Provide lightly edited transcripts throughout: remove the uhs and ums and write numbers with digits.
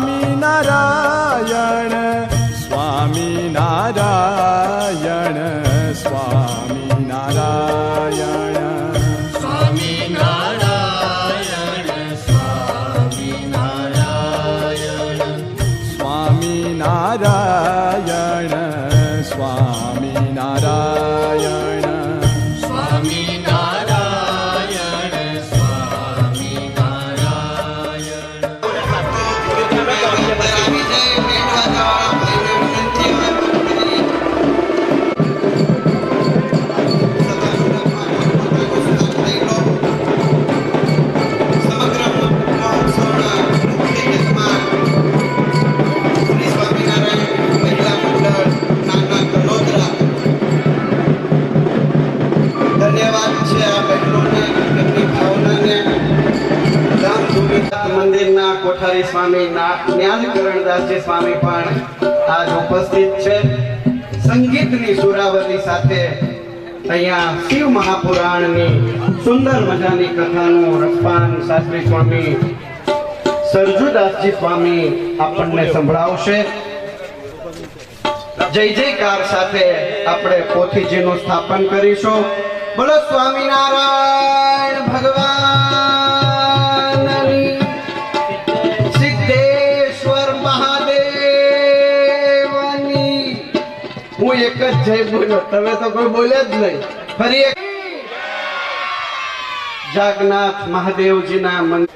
સ્વામિનારાયણ સ્વામિનારાયણ સ્વામિનારાયણ સ્વામિનારાયણ સ્વામિનારાયણ સ્વામિનારાયણ સ્વામિનારાયણ મંદિરના કોઠારી સ્વામી જ્ઞાનકરણદાસજી સ્વામી પણ આજ ઉપસ્થિત છે. સંગીતની સુરાવલી સાથે અહીંયા શિવ મહાપુરાણની સુંદર મજાની કથાનું રસપાન શાસ્ત્રી સ્વામી સરજુદાસજી સ્વામી આપણને સંભળાવશે. જય જયકાર સાથે આપણે પોથીજીનું સ્થાપન કરીશું. બોલો સ્વામિનારાયણ ભગવાન, સિદ્ધેશ્વર મહાદેવની. હું એક જ જય બોલ્યો, તમે તો કોઈ બોલ્યા જ નહીં. ફરી એક જાગનાથ મહાદેવજીના મંદિર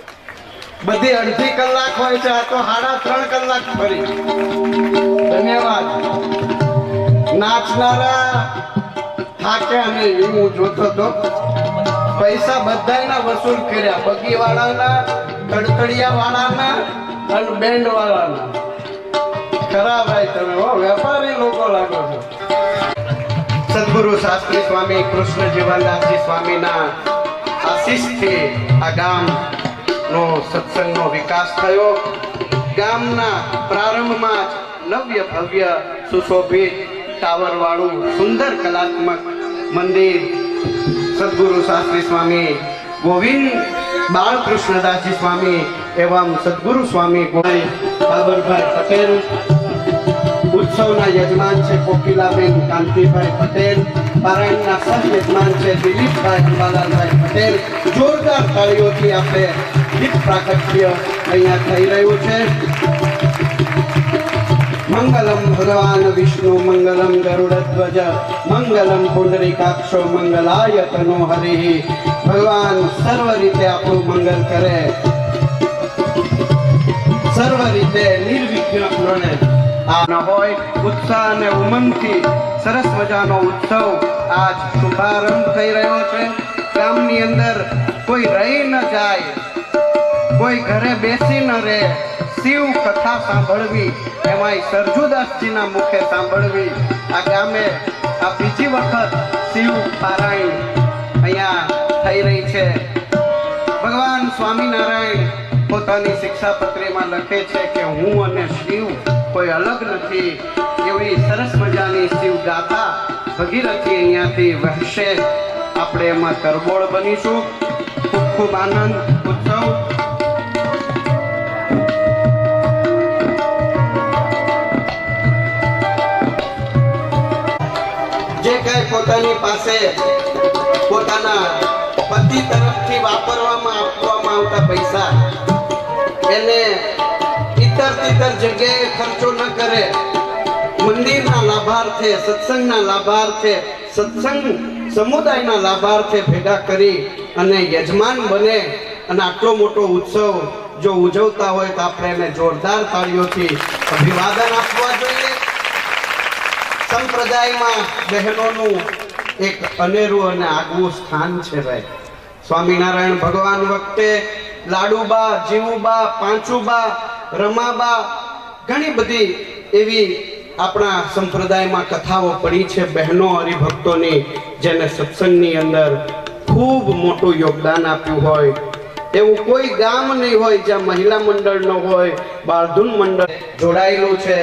બધી અડધી કલાક હોય છે, આ તો 3.5 કલાક ફરી. ધન્યવાદ. નાચનારા થાક્યા નહીં, હું જોતો તો પૈસા બધાયના વસૂલ કર્યા, બગી વાળાના, તડતડિયા વાળાના અને બેન્ડ વાળાના. ખરા ભાઈ, તમે હો વેપારી લોકો લાગો છો. સદગુરુ શાસ્ત્રી સ્વામી કૃષ્ણ જીવનદાસજી સ્વામીના આશીષથી આ ગામનો સત્સંગનો વિકાસ થયો. ગામના પ્રારંભમાં જ નવ્ય ભવ્ય સુશોભિત ટાવર વાળું સુંદર કલાત્મક મંદિર સદગુરુ શાસ્ત્રી સ્વામી ગોવિંદ બાળકૃષ્ણદાસજી સ્વામી એવં સદગુરુ સ્વામી બાબરભાઈ પટેલ. ઉત્સવના યજમાન છે કોકિલાબેન કાંતિભાઈ પટેલ. પારાયણના સહ યજમાન છે દિલીપભાઈ અંબાલાલભાઈ પટેલ. જોરદાર તાળીઓથી આપણે દીપ પ્રાગટ્ય અહીંયા થઈ રહ્યું છે. મંગલમ ભગવાન વિષ્ણુ મંગલમ ગરુડધ્વજ મંગલમ પુંડરીકાક્ષો મંગલાય તનો હરિ. ભગવાન સર્વ રીતે આપણું મંગલ કરે, સર્વ રીતે નિર્વિઘ્ન આ ન હોય. ઉત્સાહ અને ઉમંગથી સરસ મજાનો ઉત્સવ આજ શુભારંભ થઈ રહ્યો છે. ગામની અંદર કોઈ રહી ન જાય, કોઈ ઘરે બેસી ન રહે. શિવ કથા સાંભળવી, એમાંય સરજુદાસજીના મુખે સાંભળવી. આ ગામે આ બીજી વખત શિવ પારાયણ અહીંયા થઈ રહી છે. ભગવાન સ્વામિનારાયણ પોતાની શિક્ષાપત્રીમાં લખે છે કે હું અને શિવ કોઈ અલગ નથી. એવી સરસ મજાની શિવ ગાથા ભગીરથી અહીંયાથી વહેશે. આપણે એમાં તરબોળ બનીશું. ખૂબ ખૂબ આનંદ ઉત્સવ. જે કઈ પોતાની પાસે પોતાના પતિ તરફથી વાપરવામાં આપવામાં આવતા પૈસા એને ઇતર જગ્યાએ ખર્ચો ન કરે. મંદિરના લાભાર્થે, સત્સંગના લાભાર્થે, સત્સંગ સમુદાયના લાભાર્થે ભેગા કરી અને યજમાન બને. અને આટલો મોટો ઉત્સવ જો ઉજવતા હોય તો આપણે એને જોરદાર તાળીઓથી અભિવાદન આપવા જોઈએ. સંપ્રદાયમાં બહેનોનું એક અનેરું અને આગવું સ્થાન છે ભાઈ. સ્વામિનારાયણ ભગવાન વખતે લાડુબા, જીવુબા, પાંચુબા, રમાબા ઘણી બધી એવી આપણા સંપ્રદાયમાં કથાઓ પડી છે બહેનો હરિભક્તોની, જેને સત્સંગની અંદર ખૂબ મોટું યોગદાન આપ્યું હોય. એવું કોઈ ગામ નહીં હોય જ્યાં મહિલા મંડળ ન હોય, બાળધૂન મંડળ જોડાયેલું છે.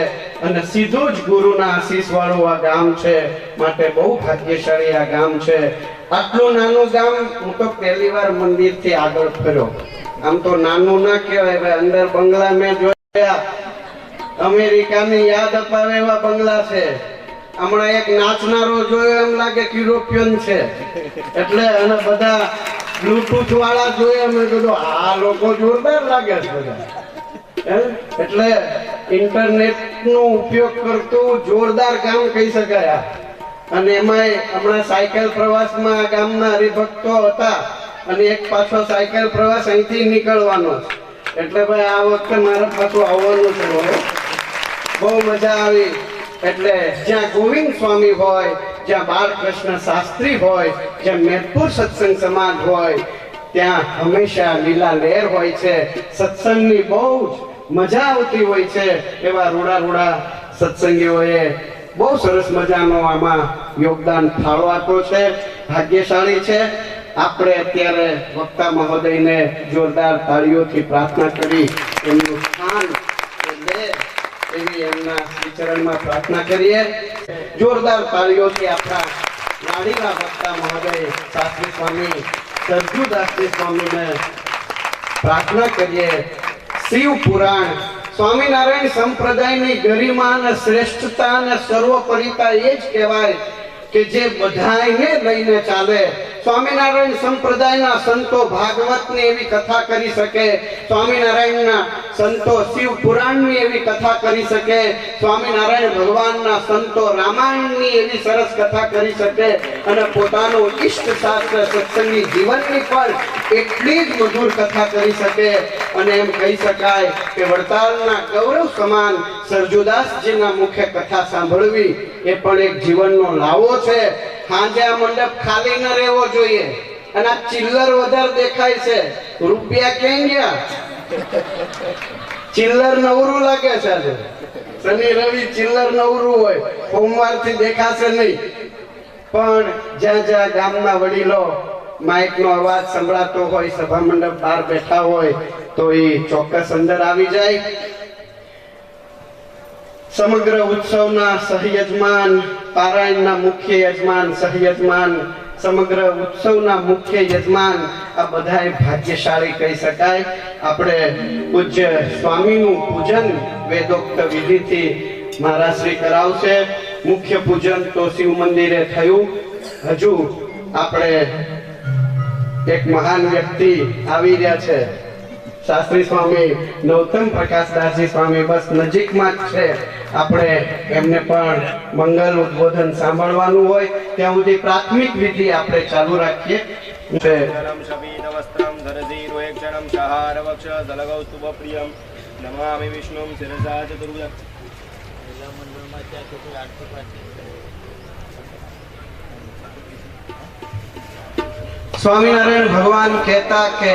અને સીધું જ ગુરુના આશીષ વાળું આ ગામ છે. માટે બહુ ભાગ્યશાળી આ ગામ છે. આટલું નાનું ગામ હું તો પહેલી વાર મંદિરથી આગળ ફર્યો. આમ તો નાનું ના કહેવાય, અંદર બંગલા મેં જોયા. અમેરિકાની યાદ અપાવે એવા બંગલા છે. હમણાં એક નાચનારો જોયો એમ લાગે કે યુરોપિયન છે. એટલે અને બધા બ્લુટૂથ વાળા જોયે અમે કીધું આ લોકો જોરદાર લાગે છે બધા. એટલે ઇન્ટરનેટ નો ઉપયોગ કરતું જોરદાર કામ કહી શકાય. અને એમાંય હમણાં સાયકલ પ્રવાસમાં ગામના હરિભક્તો હતા અને એક પાછો સાયકલ પ્રવાસ અહીંથી નીકળવાનો. એટલે ભાઈ આ વખતે મારે પાછું આવવાનું છે. બહુ મજા આવી. એટલે જ્યાં ગોવિંદ સ્વામી હોય, જ્યાં બાળકૃષ્ણ શાસ્ત્રી હોય, જ્યાં મેદપુર સત્સંગ સમાજ હોય, ત્યાં હંમેશા લીલા લહેર હોય છે. સત્સંગની બહુ જ મજા આવતી હોય છે. એવા રૂડા સત્સંગીઓએ બહુ સરસ મજાનો આમાં યોગદાન ફાળો આપ્યો છે. ભાગ્યશાળી છે. આપણે અત્યારે વક્તા મહોદયને જોરદાર તાળીઓથી પ્રાર્થના કરી એમનું સ્થાન લે એવી એમના શ્રીચરણમાં પ્રાર્થના કરીએ. જોરદાર તાળીઓથી આપણા લાડીલા વક્તા મહોદય શાસ્ત્રી સ્વામી સરજુદાસજી સ્વામીને પ્રાર્થના કરીએ. શિવ પુરાણ સ્વામિનારાયણ સંપ્રદાયની ગરિમા અને શ્રેષ્ઠતા અને સર્વોપરિતા એ જ કહેવાય કે જે બધાને લઈને ચાલે. સ્વામિનારાયણ સંપ્રદાયના સંતો ભાગવતની એવી કથા કરી શકે, સ્વામિનારાયણના સંતો શિવ પુરાણની એવી કથા કરી શકે, સ્વામિનારાયણ ભગવાનના સંતો રામાયણની એવી સરસ કથા કરી શકે અને પોતાનું ઈષ્ટ શાસ્ત્ર સત્સંગી જીવનની પણ એટલી જ મધુર કથા કરી શકે. અને એમ કહી શકાય કે વડતાલના ગૌરવ સમાન સરજુદાસજીના મુખે કથા સાંભળવી એ પણ એક જીવનનો લાવો છે. સાંજે આ મંડપ ખાલી ન રહેવો જોઈએ. અને આ ચિલ્લર વધારે દેખાય છે. રૂપિયા ક્યાં ગયા? ચિલ્લર નવરું લાગે છે. આજે શનિ રવિ ચિલ્લર નવરું હોય, સોમવારથી દેખાશે નહીં. પણ જ્યાં જ્યાં ગામના વડીલો માઇકનો અવાજ સંભળાતો હોય, સભા મંડપ બહાર બેઠા હોય તો એ ચોક્કસ અંદર આવી જાય. સમગ્ર ઉત્સવના સહયજમાન, પારાયણના મુખ્ય યજમાન, સહયજમાન, સમગ્ર ઉત્સવના મુખ્ય યજમાન આ બધાય ભાગ્યશાળી કહી શકાય. આપણે પૂજ્ય સ્વામીનું પૂજન વેદોક્ત વિધિથી મહારાજશ્રી કરાવશે. મુખ્ય પૂજન તો શિવ મંદિરે થયું. હજુ આપણે એક મહાન વ્યક્તિ આવી રહ્યા છે, શાસ્ત્રી સ્વામી નૌતમ પ્રકાશદાસજી સ્વામી. બસ નજીકમાં જ છે. આપણે એમને પણ મંગલ ઉદ્બોધન સાંભળવાનું હોય ત્યાં સુધી પ્રાથમિક વિધિ આપણે ચાલુ રાખીએ. નમામિ વિષ્ણું શિરસા ચતુર્ભુજં. સ્વામિનારાયણ ભગવાન કહેતા કે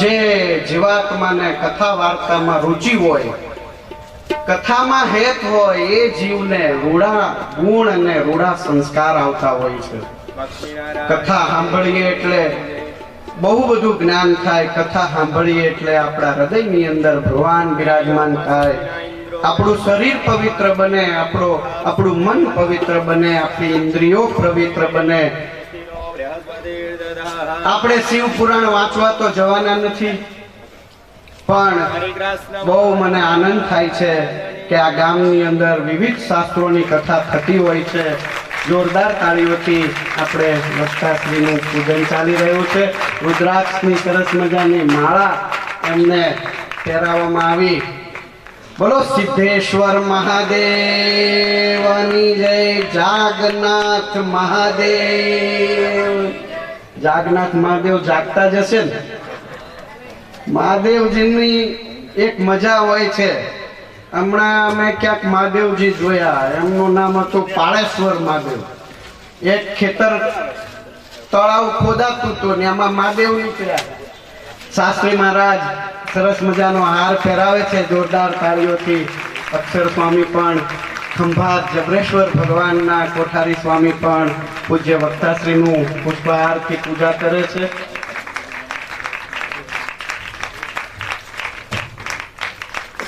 જે જીવાત્માને કથા વાર્તામાં રુચિ હોય, કથામાં હેત હોય, એ જીવને રૂડા ગુણ અને રૂડા સંસ્કાર આવતા હોય છે. કથા સાંભળીએ એટલે બહુ બધું જ્ઞાન થાય. કથા સાંભળીએ એટલે આપણા હૃદયની અંદર ભગવાન બિરાજમાન થાય. આપણું શરીર પવિત્ર બને, આપણું મન પવિત્ર બને, આપણી ઇન્દ્રિયો પવિત્ર બને. આપણે શિવ પુરાણ વાંચવા તો જવાના નથી, પણ બહુ મને આનંદ થાય છે કે આ ગામની અંદર વિવિધ શાસ્ત્રોની કથા થતી હોય છે. જોરદાર તાળીઓથી આપણે વક્તાશ્રીનું પૂજન ચાલી રહ્યું છે. રુદ્રાક્ષની સરસ મજાની માળા એમને પહેરાવવામાં આવી. બોલો સિદ્ધેશ્વર મહાદેવની જય. જાગનાથ મહાદેવ. જાગનાથ મહાદેવ જાગતા જ હશે ને. મહાદેવજીની એક મજા હોય છે. હમણાં અમે ક્યાંક મહાદેવજી જોયા, એમનું નામ હતું પાળેશ્વર મહાદેવ. એક ખેતર તળાવ ખોદાતું હતું ને એમાં મહાદેવ નીકળ્યા. શાસ્ત્રી મહારાજ સરસ મજાનો હાર પહેરાવે છે જોરદાર તાળીઓથી. અક્ષર સ્વામી પણ, ખંભાત જબરેશ્વર ભગવાનના કોઠારી સ્વામી પણ પૂજ્ય વક્તાશ્રીનું પુષ્પહારથી પૂજા કરે છે.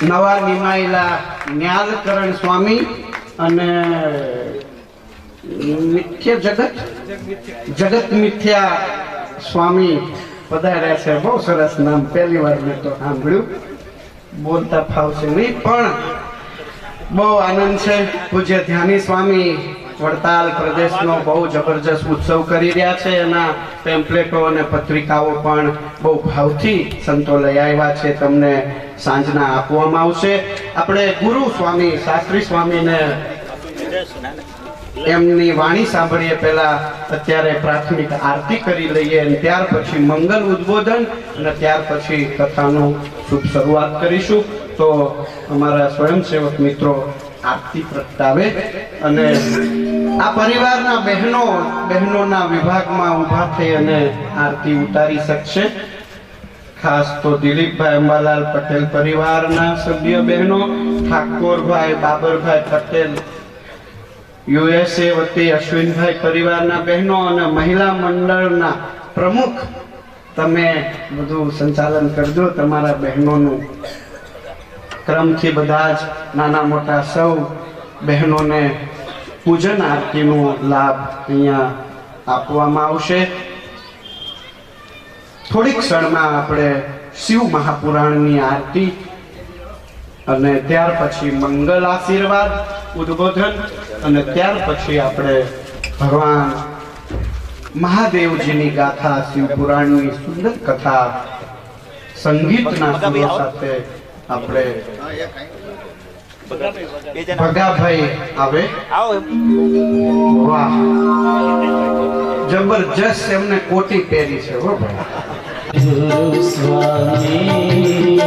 નવા નિમાયેલા ન્યાલકરણ સ્વામી અને જગત મિથ્યા સ્વામી પધાર્યા છે. બહુ સરસ નામ, પહેલી વાર મેં તો સાંભળ્યું. બોલતા ફાવશે નહીં, પણ બહુ આનંદ છે. પૂજ્ય ધ્યાની સ્વામી વડતાલ પ્રદેશનો બહુ જબરજસ્ત ઉત્સવ કરી રહ્યા છે. એના પેમ્પલેટો અને પત્રિકાઓ પણ બહુ ભાવથી સંતો લઈ આવ્યા છે, તમને સાંજના આપવામાં આવશે. આપણે ગુરુ સ્વામી શાસ્ત્રી સ્વામીને એમની વાણી સાંભળીએ પહેલા અત્યારે પ્રાથમિક આરતી કરી લઈએ, અને ત્યાર પછી મંગલ ઉદ્બોધન અને ત્યાર પછી કથાનું શુભ શરૂઆત કરીશું. તો અમારા સ્વયંસેવક મિત્રો આરતી પ્રગટાવે અને આ પરિવારના બહેનોના વિભાગમાં ઊભા થઈ અને આરતી ઉતારી શકશે. ખાસ તો દિલીપભાઈ અંબાલાલ પટેલ પરિવારના સભ્ય બહેનો, ઠાકોરભાઈ બાબરભાઈ પટેલ યુએસએ વતી અશ્વિનભાઈ પરિવારના બહેનો અને મહિલા મંડળના પ્રમુખ, તમે બધું સંચાલન કરજો. તમારા બહેનોનું ક્રમથી બધા જ નાના મોટા સૌ બહેનોને પૂજન આરતીનો લાભ અહીંયા આપવામાં આવશે. થોડીક ક્ષણમાં આપણે શિવ મહાપુરાણની આરતી અને ત્યાર પછી મંગલ આશીર્વાદ ઉદ્બોધન અને ત્યાર પછી આપણે ભગવાન મહાદેવજીની ગાથા શિવ પુરાણની સુંદર કથા સંગીતના સુરો સાથે આપણે ભગાભાઈ આવે. વાહ, જબરજસ્ત એમને કોટી પહેરી છે. હો ગુરુ સ્વામી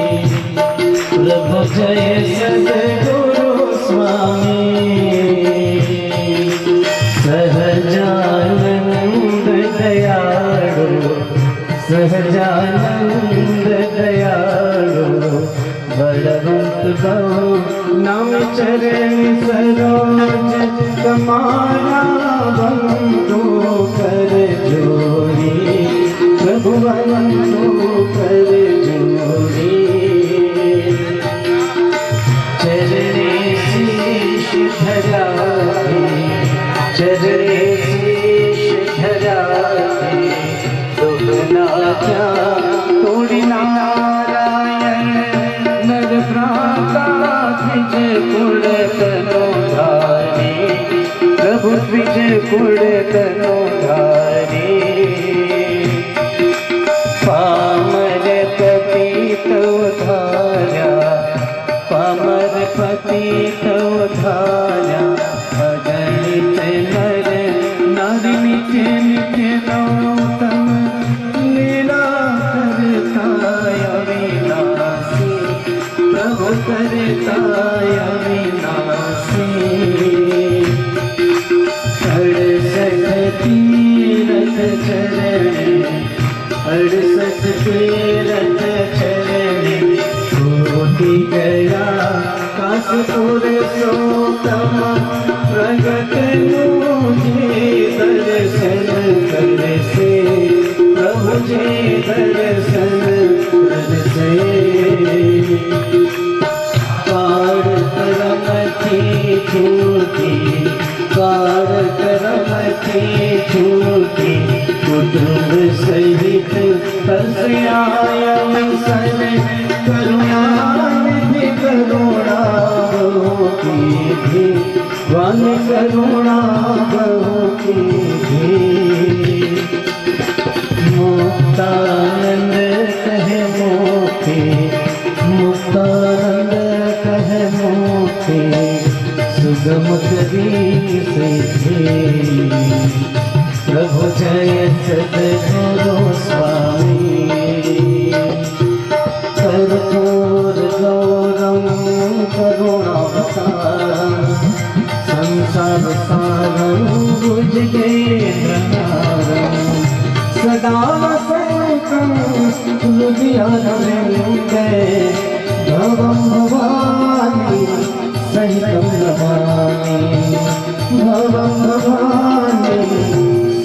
પ્રભુ જય સદગુરુ સ્વામી સહજાનંદ દયાળુ સહજાનંદ દયાળુ બળવંત બહુ નામ ચરણ સરોજ તમારા બંધુ કર જોડી પ્રભુ બંધુ કર જોડી ચરણે શીશ ધરાવી ચરણે શીશ ધરાવી દુઃખના તોડી નારાયણ નર ભ્રાતા દ્વિજ કુળ તનો ધારી પ્રભુ દ્વિજ કુળ તનો ધારી પામર પતિત ધાર્યા પામર પતિત ધાર્યા અગણિત નર નારી નિત્ય નિત્ય નૌતમ લીલા કરતા અવિનાશી પ્રભુ કરતા અવિનાશી અડસઠ તીરથ ચરણે અડસઠ તીરથ ચરણે કોટી ગયા કાશપુર સોતમ પ્રગટનું જે દર્શન કરશે પ્રભુ જે દર્શન કરશે કાળ કરમથી છૂટી કાળ કરમથી છૂટી કુટુંબ સહિત તસ્યાય સન કરુણાનિધિ કરુણા બહુ કીધી વન કરુણા બહુ કીધી મુક્તાનંદ કહે મોખે મુક્તાનંદ કહે મોખે સુગમ કરી સિદ્ધિ પ્રભુ જય સદગુરુ સ્વામી કર્પૂર ગૌરમ કરુણાવતારમ સંસાર સારમ ભુજગેન્દ્રહારમ સદા વસંતમ હૃદયાનંદે ભવમ ભવાની સહિતમ નમામિ ભવમ ભવાની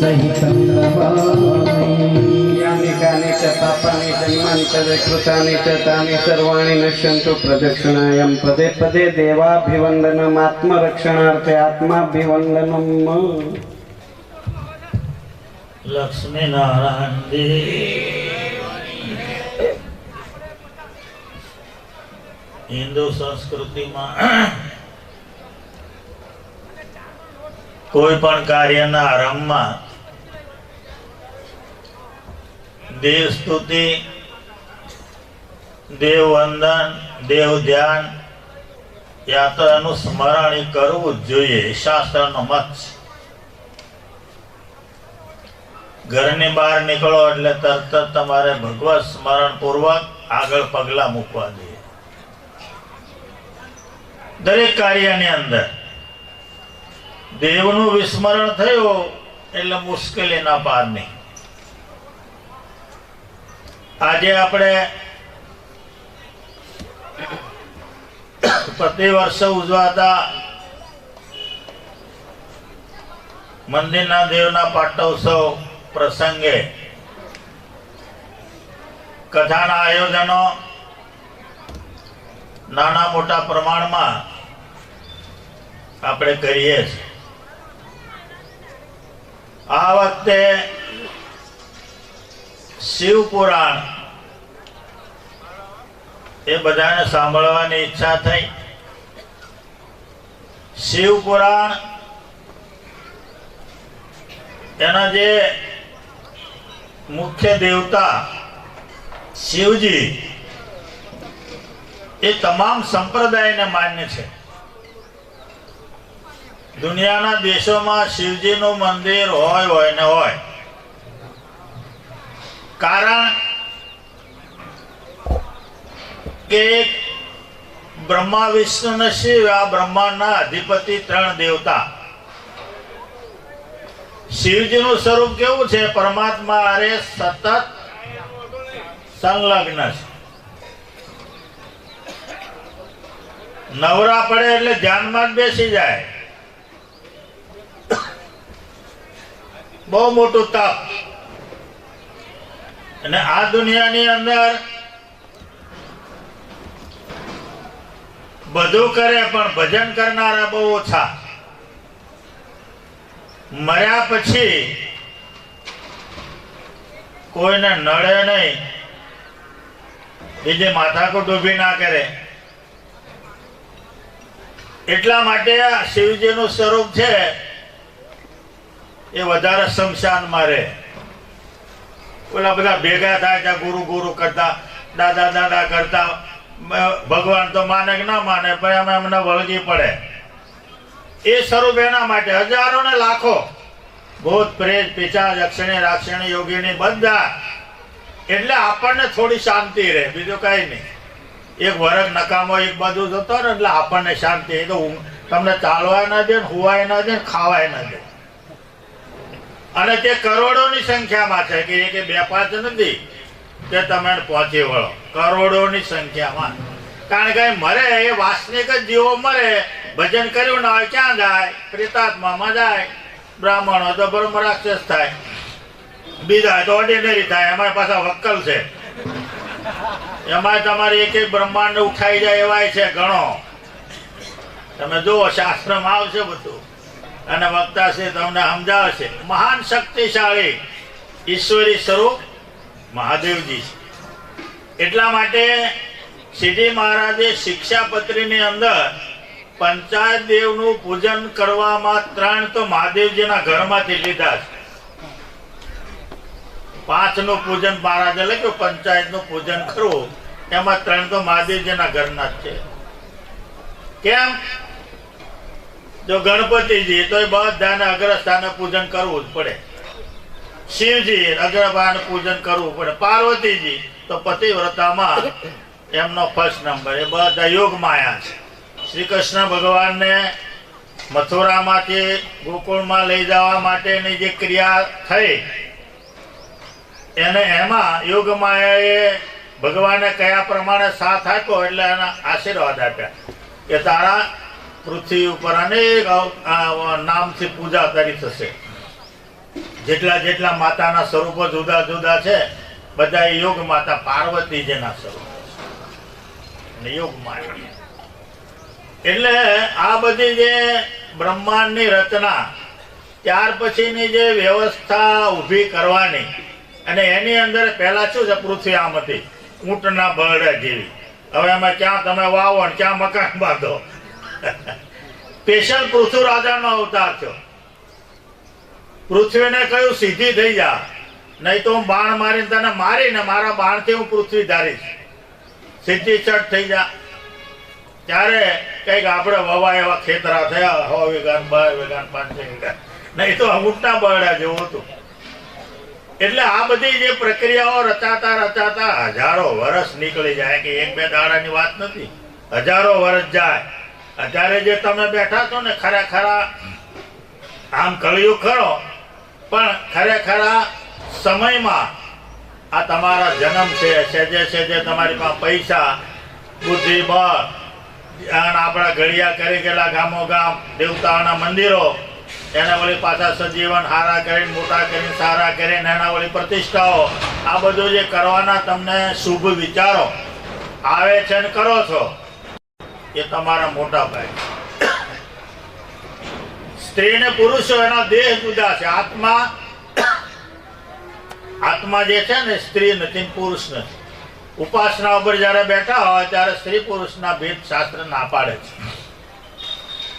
સહિતમ નમામિ યાની કાની ચ પાપાની જન્માની ચ વિકૃતાની ચ તાની સર્વાણી નશ્યંતુ પ્રદક્ષિણાયમ પદે પદે દેવાભિવંદનમ આત્મરક્ષણાર્થે આત્માભિવંદનમ. લક્ષ્મી નારાયણ દેવ હિન્દુ સંસ્કૃતિમાં કોઈ પણ કાર્યના આરંભમાં દેવ સ્તુતિ, દેવ વંદન, દેવ ધ્યાન યા તો એનું સ્મરણ કરવું જ જોઈએ. શાસ્ત્રનો મત છે. ઘરની બહાર નીકળો એટલે તરત જ તમારે ભગવત સ્મરણ પૂર્વક આગળ પગલા મૂકવા જોઈએ. દરેક કાર્યની અંદર દેવનું વિસ્મરણ થયું એટલે મુશ્કેલીના પાર નહીં. આજે આપણે પ્રતિ વર્ષ ઉજવાતા મંદિરના દેવના પાટોત્સવ પ્રસંગે કથાના આયોજનો નાના મોટા પ્રમાણમાં આપણે કરીએ છીએ. આ વખતે શિવ પુરાણ એ બધાને સાંભળવાની ઈચ્છા થઈ. શિવ પુરાણ એના જે મુખ્ય દેવતા શિવજી એ તમામ સંપ્રદાયને માન્ય છે. દુનિયાના દેશોમાં શિવજીનું મંદિર હોય ને હોય. કારણ કે બ્રહ્મા, વિષ્ણુ ને શિવ આ બ્રહ્માંડના અધિપતિ ત્રણ દેવતા. શિવજીનું સ્વરૂપ કેવું છે? પરમાત્મા હારે સતત સંલગ્ન છે. નવરા પડે એટલે ધ્યાનમાં જ બેસી જાય. બહુ મોટું તપ. અને આ દુનિયાની અંદર બધું કરે પણ ભજન કરનારા બહુ ઓછા. મર્યા પછી કોઈને નડે નહીં, બીજે માથાકૂટ ઊભી ના કરે. એટલા માટે આ શિવજીનું સ્વરૂપ છે એ વધારે શમશાનમાં રહે. ઓલા બધા ભેગા થાય ત્યાં ગુરુ ગુરુ કરતા, દાદા દાદા કરતા. ભગવાન તો માને કે ના માને પણ અમે અમને વળગી પડે. એ સ્વરૂપ એના માટે હજારો ને લાખો ભૂત પ્રેત પિશાચ અક્ષણી રાક્ષણી યોગીની બધા. એટલે આપણને થોડી શાંતિ રહે, બીજું કઈ નહીં. એક વરખ નકામો એક બાજુ જતો ને એટલે આપણને શાંતિ. એ તો તમને ચાલવાય ના દે, હુવાય ના દે, ખાવાય ના દે. અને તે કરોડોની સંખ્યામાં છે કે એક બે પાંચ નથી કે તમે પહોંચી વળો. કરોડોની સંખ્યામાં. કારણ કે મરે એ વાસનિક જ જીવો મરે. ભજન કર્યું ના હોય ક્યાં જાય? પ્રેતાત્મામાં જાય. બ્રાહ્મણ હોય તો બ્રહ્મ રાક્ષસ થાય, બીજા તો ઓર્ડિનરી થાય. એમાં પાછા વક્કલ છે. એમાં તમારે એક એક બ્રહ્માંડ ઉઠાઈ જાય એવાય છે ઘણો. તમે જુઓ શાસ્ત્રમાં આવશે બધું. અને વક્તા છે તમને સમજાવશે. મહાન શક્તિશાળી ઈશ્વરી સ્વરૂપ મહાદેવજી છે. એટલા માટે શ્રીજી મહારાજે શિક્ષાપત્રીની અંદર પંચાયત દેવનું પૂજન કરવામાં 3 તો મહાદેવજીના ઘરમાંથી લીધા છે. 5નું પૂજન મહારાજે લખ્યું, પંચાયતનું પૂજન કરવું એમાં 3 તો મહાદેવજીના ઘરના જ છે. કેમ? જો ગણપતિજી તો બધાને અગ્રસ્થાને પૂજન કરવું જ પડે. શિવજી અગ્રભાને પૂજન કરવું પડે. પાર્વતીજી તો પતિવ્રતામાં એમનો ફર્સ્ટ નંબર. એ બધા યોગ માયા છે. શ્રી કૃષ્ણ ભગવાનને મથુરામાંથી ગોકુળમાં લઈ જવા માટેની જે ક્રિયા થઈ એને એમાં યોગ માયાએ ભગવાને કયા પ્રમાણે સાથ આપ્યો એટલે એના આશીર્વાદ આપ્યા કે તારા પૃથ્વી ઉપર અનેક નામથી પૂજા કરી થશે. જેટલા જેટલા માતાના સ્વરૂપો જુદા જુદા છે બધા યોગ માતા પાર્વતીજીના સ્વરૂપ યોગ માયા. એટલે આ બધી જે બ્રહ્માંડની રચના, ત્યાર પછીની જે વ્યવસ્થા ઊભી કરવાની, અને એની અંદર પહેલા શું છે? પૃથ્વી આમ હતી ઊંટના બરડા જેવી. હવે એમાં ક્યાં તમે વાવો ને ક્યાં મકાન બાંધો. સ્પેશિયલ પૃથ્વી રાજાનો અવતાર થયો. પૃથ્વીને કહ્યું સીધી થઈ જા, નહીં તો હું બાણ મારીને તને મારીને મારા બાણથી હું પૃથ્વી ધારીશ, સીધી ચટ થઈ જા. ત્યારે કઈક આપણે વવા એવા ખેતરા થયા, 100 વીઘા 12 વીઘા 5 વીઘા, નહીં તો ઊંટના બરડા જેવું હતું. એટલે આ બધી જે પ્રક્રિયાઓ રચાતા હજારો વર્ષ નીકળી જાય, કે 1-2 દાડાની વાત નથી, હજારો વર્ષ જાય. અત્યારે જે તમે બેઠા છો ને, ખરેખર આમ કળિયુગ ખરો, પણ ખરેખર સમયમાં આ તમારા જન્મ છે, સેજે તમારી પાસે પૈસા, બુદ્ધિ, બળ, અને આપણા ઘડિયા કરી ગયેલા ગામો ગામ દેવતાઓના મંદિરો, એને વળી પાછા સજીવન હારા કરીને, મોટા કરીને, સારા કરીને, એના વળી પ્રતિષ્ઠાઓ, આ બધું જે કરવાના તમને શુભ વિચારો આવે છે ને કરો છો, એ તમારા મોટા ભાઈ. સ્ત્રી ને પુરુષો એના દેહ જુદા છે. આત્મા જે છે ને, સ્ત્રી નથી પુરુષ નથી. ઉપાસના ઉપર જયારે બેઠા હોય ત્યારે સ્ત્રી પુરુષના ભેદ શાસ્ત્ર ના પાડે છે.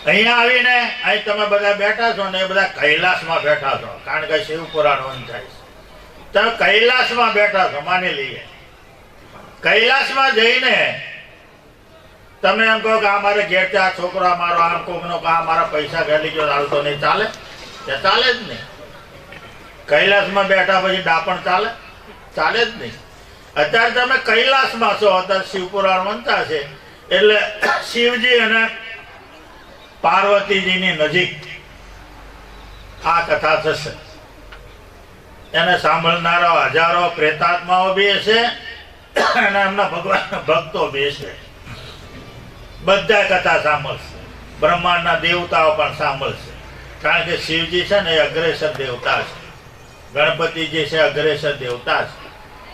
અહીંયા આવીને અહીં તમે બધા બેઠા છો ને, એ બધા કૈલાસમાં બેઠા છો, કારણ કે શિવ પુરાણ વંચાય છે. તમે કૈલાસમાં બેઠા છો, માની લઈએ. કૈલાસમાં જઈને તમે એમ કહો કે આ મારે ઘેર છે, આ છોકરો મારો આમ કોકનો, આ મારા પૈસા ઘેલી ગયો, હાલતો નહીં, ચાલે? એ ચાલે જ નહીં. કૈલાસમાં બેઠા પછી ડાપણ ચાલે? ચાલે જ નહીં. અત્યારે તમે કૈલાસમાં છો, અત્યારે શિવપુરાણ વંચા છે, એટલે શિવજી અને પાર્વતીજીની નજીક આ કથા થશે. એને સાંભળનારા હજારો પ્રેતાત્માઓ બી હશે અને એમના ભગવાન ભક્તો બી હશે. બધા કથા સાંભળશે. બ્રહ્માંડના દેવતાઓ પણ સાંભળશે, કારણ કે શિવજી છે ને એ અગ્રેસર દેવતા છે, ગણપતિજી છે અગ્રેસર દેવતા છે.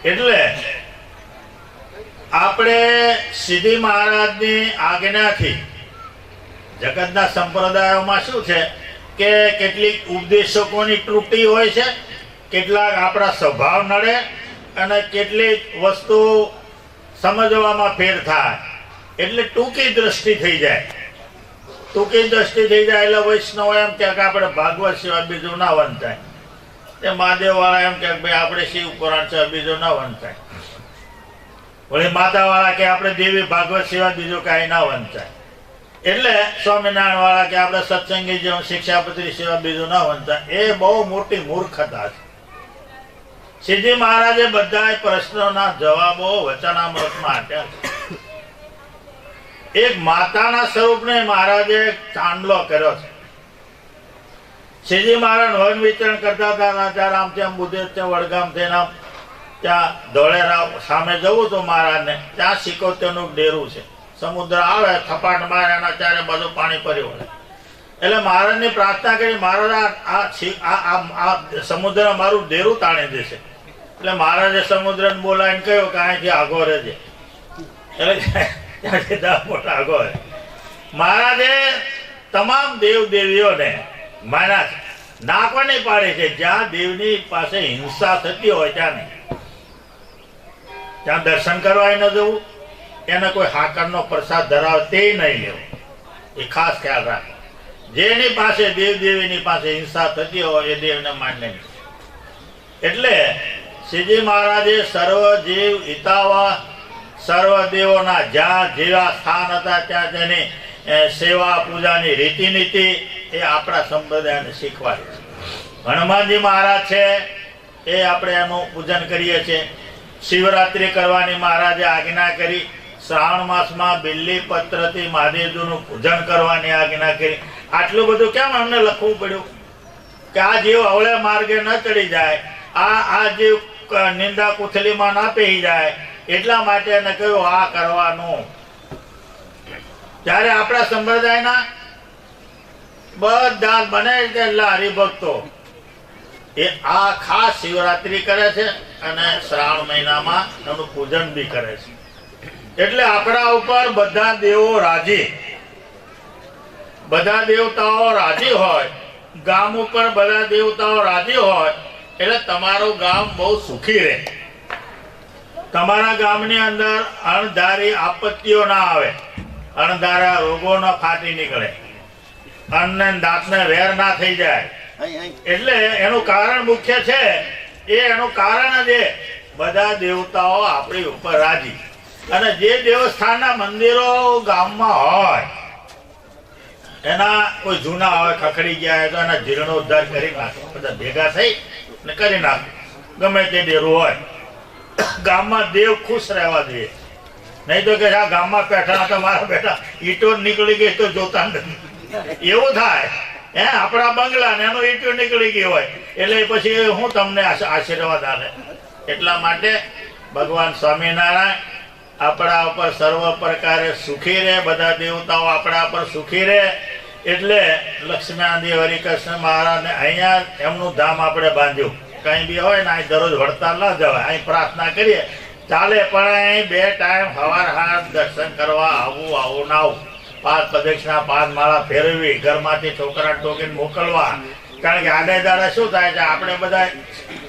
એટલે આપણે સિદ્ધિ મહારાજની આજ્ઞાથી જગતના સંપ્રદાયોમાં શું છે કે કેટલીક ઉપદેશકોની ત્રુટિ હોય છે, કેટલાક આપણા સ્વભાવ નડે, અને કેટલીક વસ્તુ સમજવામાં ફેર થાય, એટલે ટૂંકી દ્રષ્ટિ થઈ જાય. ટૂંકી દ્રષ્ટિ થઈ જાય એટલે વૈષ્ણવ એમ કે આપણે ભાગવત સિવાય બીજું ના વંચાય. એ મહાદેવ વાળા એમ કે ભાઈ આપણે શિવ પુરાણ છે, બીજું ના વંચાય. વળી માતા વાળા કે આપણે દેવી ભાગવત સિવાય બીજું કાંઈ ના વંચાય. એટલે સ્વામિનારાયણ વાળા કે આપણે સત્સંગી જેવું શિક્ષાપત્રી સિવાય બીજું ના વંચાય. એ બહુ મોટી મૂર્ખતા છે. શ્રીજી મહારાજે બધા પ્રશ્નોના જવાબો વચનામૃતમાં આપ્યા છે. એક માતાના સ્વરૂપને મહારાજે ચાંદલો કર્યો છે. શ્રીજી મહારાજ વન વિચરણ કરતા હતા, ત્યારે આમ ત્યાં બુદ્ધેજ વડગામ થઈને ત્યાં ધોળેરા સામે જવું હતું મહારાજને, ત્યાં 77 ડેરું છે. સમુદ્ર આવે, થપાટ મારે, એના ચારે બાજુ પાણી ફરી વળે. એટલે મહારાજની પ્રાર્થના કરી, મહારાજ આ સમુદ્ર મારું ડેરું તાણી દેશે. એટલે મહારાજે સમુદ્રને બોલાવીને કહ્યું કે અહીંથી આગો રહેજે. એટલે ત્યાંથી 10 ફૂટ આગો રહે. મહારાજે તમામ દેવ દેવીઓને માના નાખવાની પાડે છે, જ્યાં દેવની પાસે હિંસા થતી હોય ત્યાં નહીં. ત્યાં દર્શન કરવા ન જવું, એને કોઈ હાકરનો પ્રસાદ ધરાવે તે નહીં લેવો, એ ખાસ ખ્યાલ રાખો. જેની પાસે દેવ દેવીની પાસે હિંસા થતી હોય એ દેવને માન્ય નહીં. એટલે શ્રીજી મહારાજે સર્વ જીવ હિતાવા, સર્વ દેવોના જ્યાં જેવા સ્થાન હતા ત્યાં તેની સેવા પૂજાની રીતિનીતિ એ આપણા સંપ્રદાયને શીખવાડે છે. હનુમાનજી મહારાજ છે એ આપણે એનું પૂજન કરીએ છીએ. શિવરાત્રિ કરવાની મહારાજે આજ્ઞા કરી. શ્રાવણ માસમાં બિલ્લી પત્રથી મહાદેવજીનું પૂજન કરવાની આજ્ઞા કરી. આટલું બધું કેમ અમને લખવું પડ્યું કે આ જીવ અવળે માર્ગે ન ચડી જાય, આ જીવ નિંદા કુથલીમાં ના પેહી જાય, એટલા માટે એને કહ્યું આ કરવાનું. ત્યારે આપણા સંપ્રદાયના બધા બને તેટલા હરિભક્તો એ આ ખાસ શિવરાત્રિ કરે છે અને શ્રાવણ મહિનામાં એનું પૂજન બી કરે છે. એટલે આપણા ઉપર બધા દેવો રાજી, બધા દેવતાઓ રાજી હોય, ગામ ઉપર બધા દેવતાઓ રાજી હોય એટલે તમારું ગામ બહુ સુખી રહે. તમારા ગામની અંદર અણધારી આપત્તિઓ ના આવે, અણધારા રોગો ન ફાટી નીકળે, અન્ન દાંતને વેર ના થઈ જાય. એટલે એનું કારણ મુખ્ય છે, એનું કારણ જ બધા દેવતાઓ આપણી ઉપર રાજી. અને જે દેવસ્થાનના મંદિરો ગામમાં હોય એના કોઈ જૂના હોય, ખખડી ગયા હોય તો એના જીર્ણોદ્ધાર કરી નાખે, બધા ભેગા થઈ ને કરી નાખે. ગમે તે ડેરું હોય, ગામમાં દેવ ખુશ રહેવા જોઈએ. નહીં તો કે આ ગામમાં બેઠા તો મારા બેઠા ઈટો નીકળી ગઈ તો જોતા નથી, એવું થાય. આપણા બંગલા ને એનો ઈટો નીકળી ગઈ હોય એટલે પછી હું તમને આશીર્વાદ આપે. એટલા માટે ભગવાન સ્વામિનારાયણ આપણા ઉપર સર્વ પ્રકારે સુખી રહે, બધા દેવતાઓ આપણા ઉપર સુખી રહે. એટલે લક્ષ્મીનારાયણ હરિકૃષ્ણ મહારાજને અહીંયા એમનું ધામ આપણે બાંધ્યું. કંઈ બી હોય ને અહીં દરરોજ વડતાલ ના જવાય, અહીં પ્રાર્થના કરીએ ચાલે, પણ અહીં 2 ટાઈમ સવાર હાથ દર્શન કરવા આવું ના આવું. 5 પ્રદક્ષિણા 5 માળા ફેરવી, ઘરમાંથી છોકરા ટોકીને મોકલવા. કારણ કે આડે દાડે શું થાય છે, આપણે બધા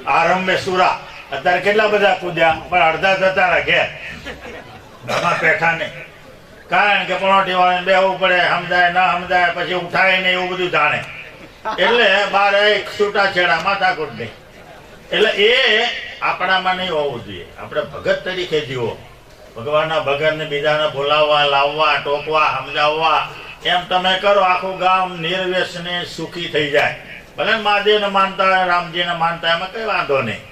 આરંભે સુરા અત્યારે કેટલા બધા કૂદ્યા, પણ અડધા જતા રાખે ઘરમાં બેઠા નહીં. કારણ કે પણોટી વાળીને બેહવું પડે, સમજાય ના સમજાય, પછી ઉઠાય નહીં, એવું બધું જાણે. એટલે બાર એક છૂટાછેડા માથાકૂટ નહીં. એટલે એ આપણામાં નહીં હોવું જોઈએ. આપણે ભગત તરીકે જીવો, ભગવાનના ભગતને બીજાને બોલાવવા, લાવવા, ટોકવા, સમજાવવા. એમ તમે કરો, આખું ગામ નિર્વ્યસને સુખી થઈ જાય. ભલે મહાદેવને માનતા હોય, રામજીને માનતા હોય, એમાં કઈ વાંધો નહીં.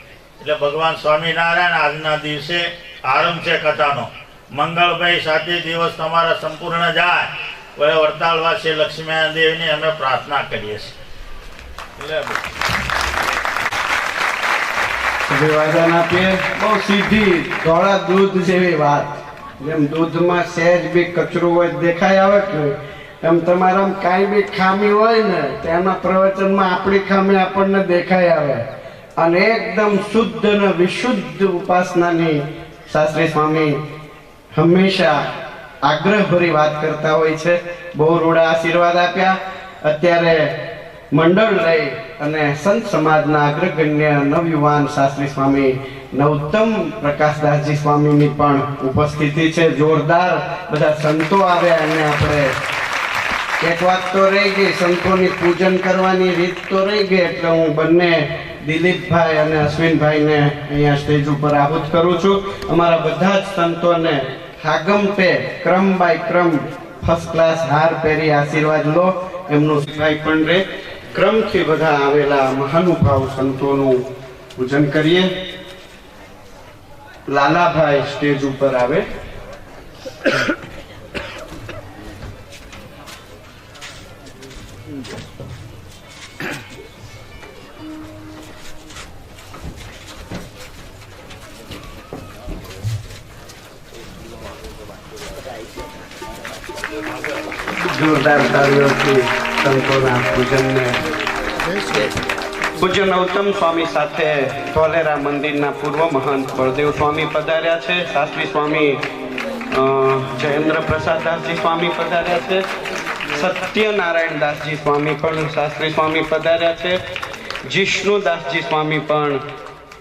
એટલે ભગવાન સ્વામિનારાયણ આજના દિવસે આરંભ છે કથાનો. મંગળભાઈ 7 દિવસ તમારા સંપૂર્ણ જાય. હવે વડતાલવાસી લક્ષ્મીનારાયણ દેવની અમે પ્રાર્થના કરીએ છીએ. અભિવાદન આપીએ. બહુ સીધી ધોળા દૂધ જેવી વાત. જેમ દૂધમાં સહેજ બી કચરું હોય દેખાય આવે કે એમ તમારામાં કાંઈ બી ખામી હોય ને તેના પ્રવચનમાં આપણી ખામી આપણને દેખાય આવે. અને એકદમ શુદ્ધ અને વિશુદ્ધ ઉપાસનાની શાસ્ત્રી સ્વામી હંમેશા આગ્રહભરી વાત કરતા હોય છે. બહુ રૂડા આશીર્વાદ આપ્યા. અત્યારે મંડળ લઈ અને સંત સમાજના અગ્રગણ્ય નવયુવાન શાસ્ત્રી સ્વામી નવતમ પ્રકાશદાસજી સ્વામીની પણ ઉપસ્થિતિ છે. જોરદાર બધા સંતો આવ્યા અને આપણે એક વાત તો રહી ગઈ, સંતોની પૂજન કરવાની રીત તો રહી ગઈ. એટલે હું બંને દિલીપભાઈ અને અશ્વિનભાઈને અહીંયા સ્ટેજ ઉપર આહુત કરું છું. અમારા બધા જ સંતોને હાગમટે ક્રમ બાય ક્રમ ફર્સ્ટ ક્લાસ હાર પહેરી આશીર્વાદ લો. એમનું ભાઈ પણ રે. ક્રમથી બધા આવેલા મહાનુભાવ સંતોનું પૂજન કરીએ. લાલાભાઈ સ્ટેજ ઉપર આવે. જોરદાર તાળીઓથી સંતોના પૂજનને. પૂજ્ય નવતમ સ્વામી સાથે ધોલેરા મંદિરના પૂર્વ મહંત બળદેવ સ્વામી પધાર્યા છે. શાસ્ત્રી સ્વામી જયેન્દ્ર પ્રસાદ દાસજી સ્વામી પધાર્યા છે. સત્યનારાયણ દાસજી સ્વામી પણ શાસ્ત્રી સ્વામી પધાર્યા છે. જિષ્ણુદાસજી સ્વામી પણ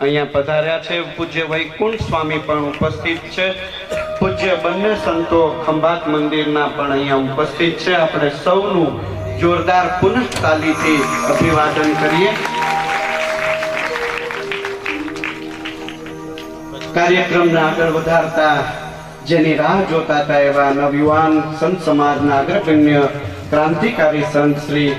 અહીંયા પધાર્યા છે. પૂજ્ય વૈકુંઠ સ્વામી પણ ઉપસ્થિત છે. પૂજ્ય બંને સંતો ખંભાત મંદિરના પણ અહીંયા ઉપસ્થિત છે. આપણે સૌનું જોરદાર પુનઃ તાલીથી અભિવાદન કરીએ. કાર્યક્રમને આગળ વધારતા જેની રાહ જોતા હતા એવા નવયુવાન સંત સમાજના અગ્રગણ્ય ક્રાંતિકારી સંત શ્રી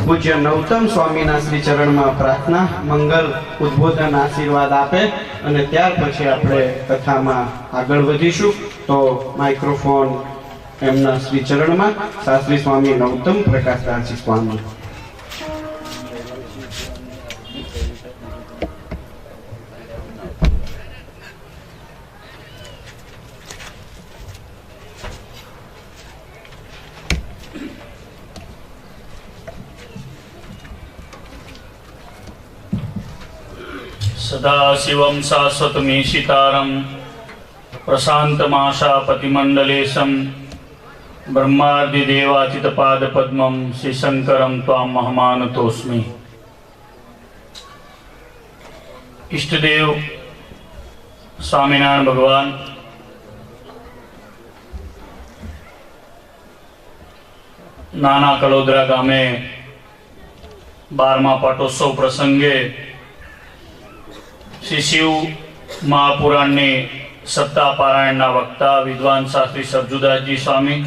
પૂજ્ય નવતમ સ્વામીના શ્રી ચરણમાં પ્રાર્થના, મંગલ, ઉદ્બોધન, આશીર્વાદ આપે અને ત્યાર પછી આપણે કથામાં આગળ વધીશું. તો માઇક્રોફોન એમના શ્રી ચરણમાં શાસ્ત્રી સ્વામી નવતમ પ્રકાશદાસજી સ્વામી. सदाशिवं शाश्वतमीशितारं प्रशान्तमाशापतिमण्डलेशं ब्रह्मादिदेवाचितपादपद्मं श्रीशङ्करं त्वां महमानतोऽस्मि. इष्टदेव સ્વામિનારાયણ ભગવાન નાના કલોદરા ગામે 12મા પાટોત્સવ પ્રસંગે શ્રી શિવ મહાપુરાણની સત્તા પારાયણના વક્તા વિદ્વાન શાસ્ત્રી સરજુદાસજી સ્વામી,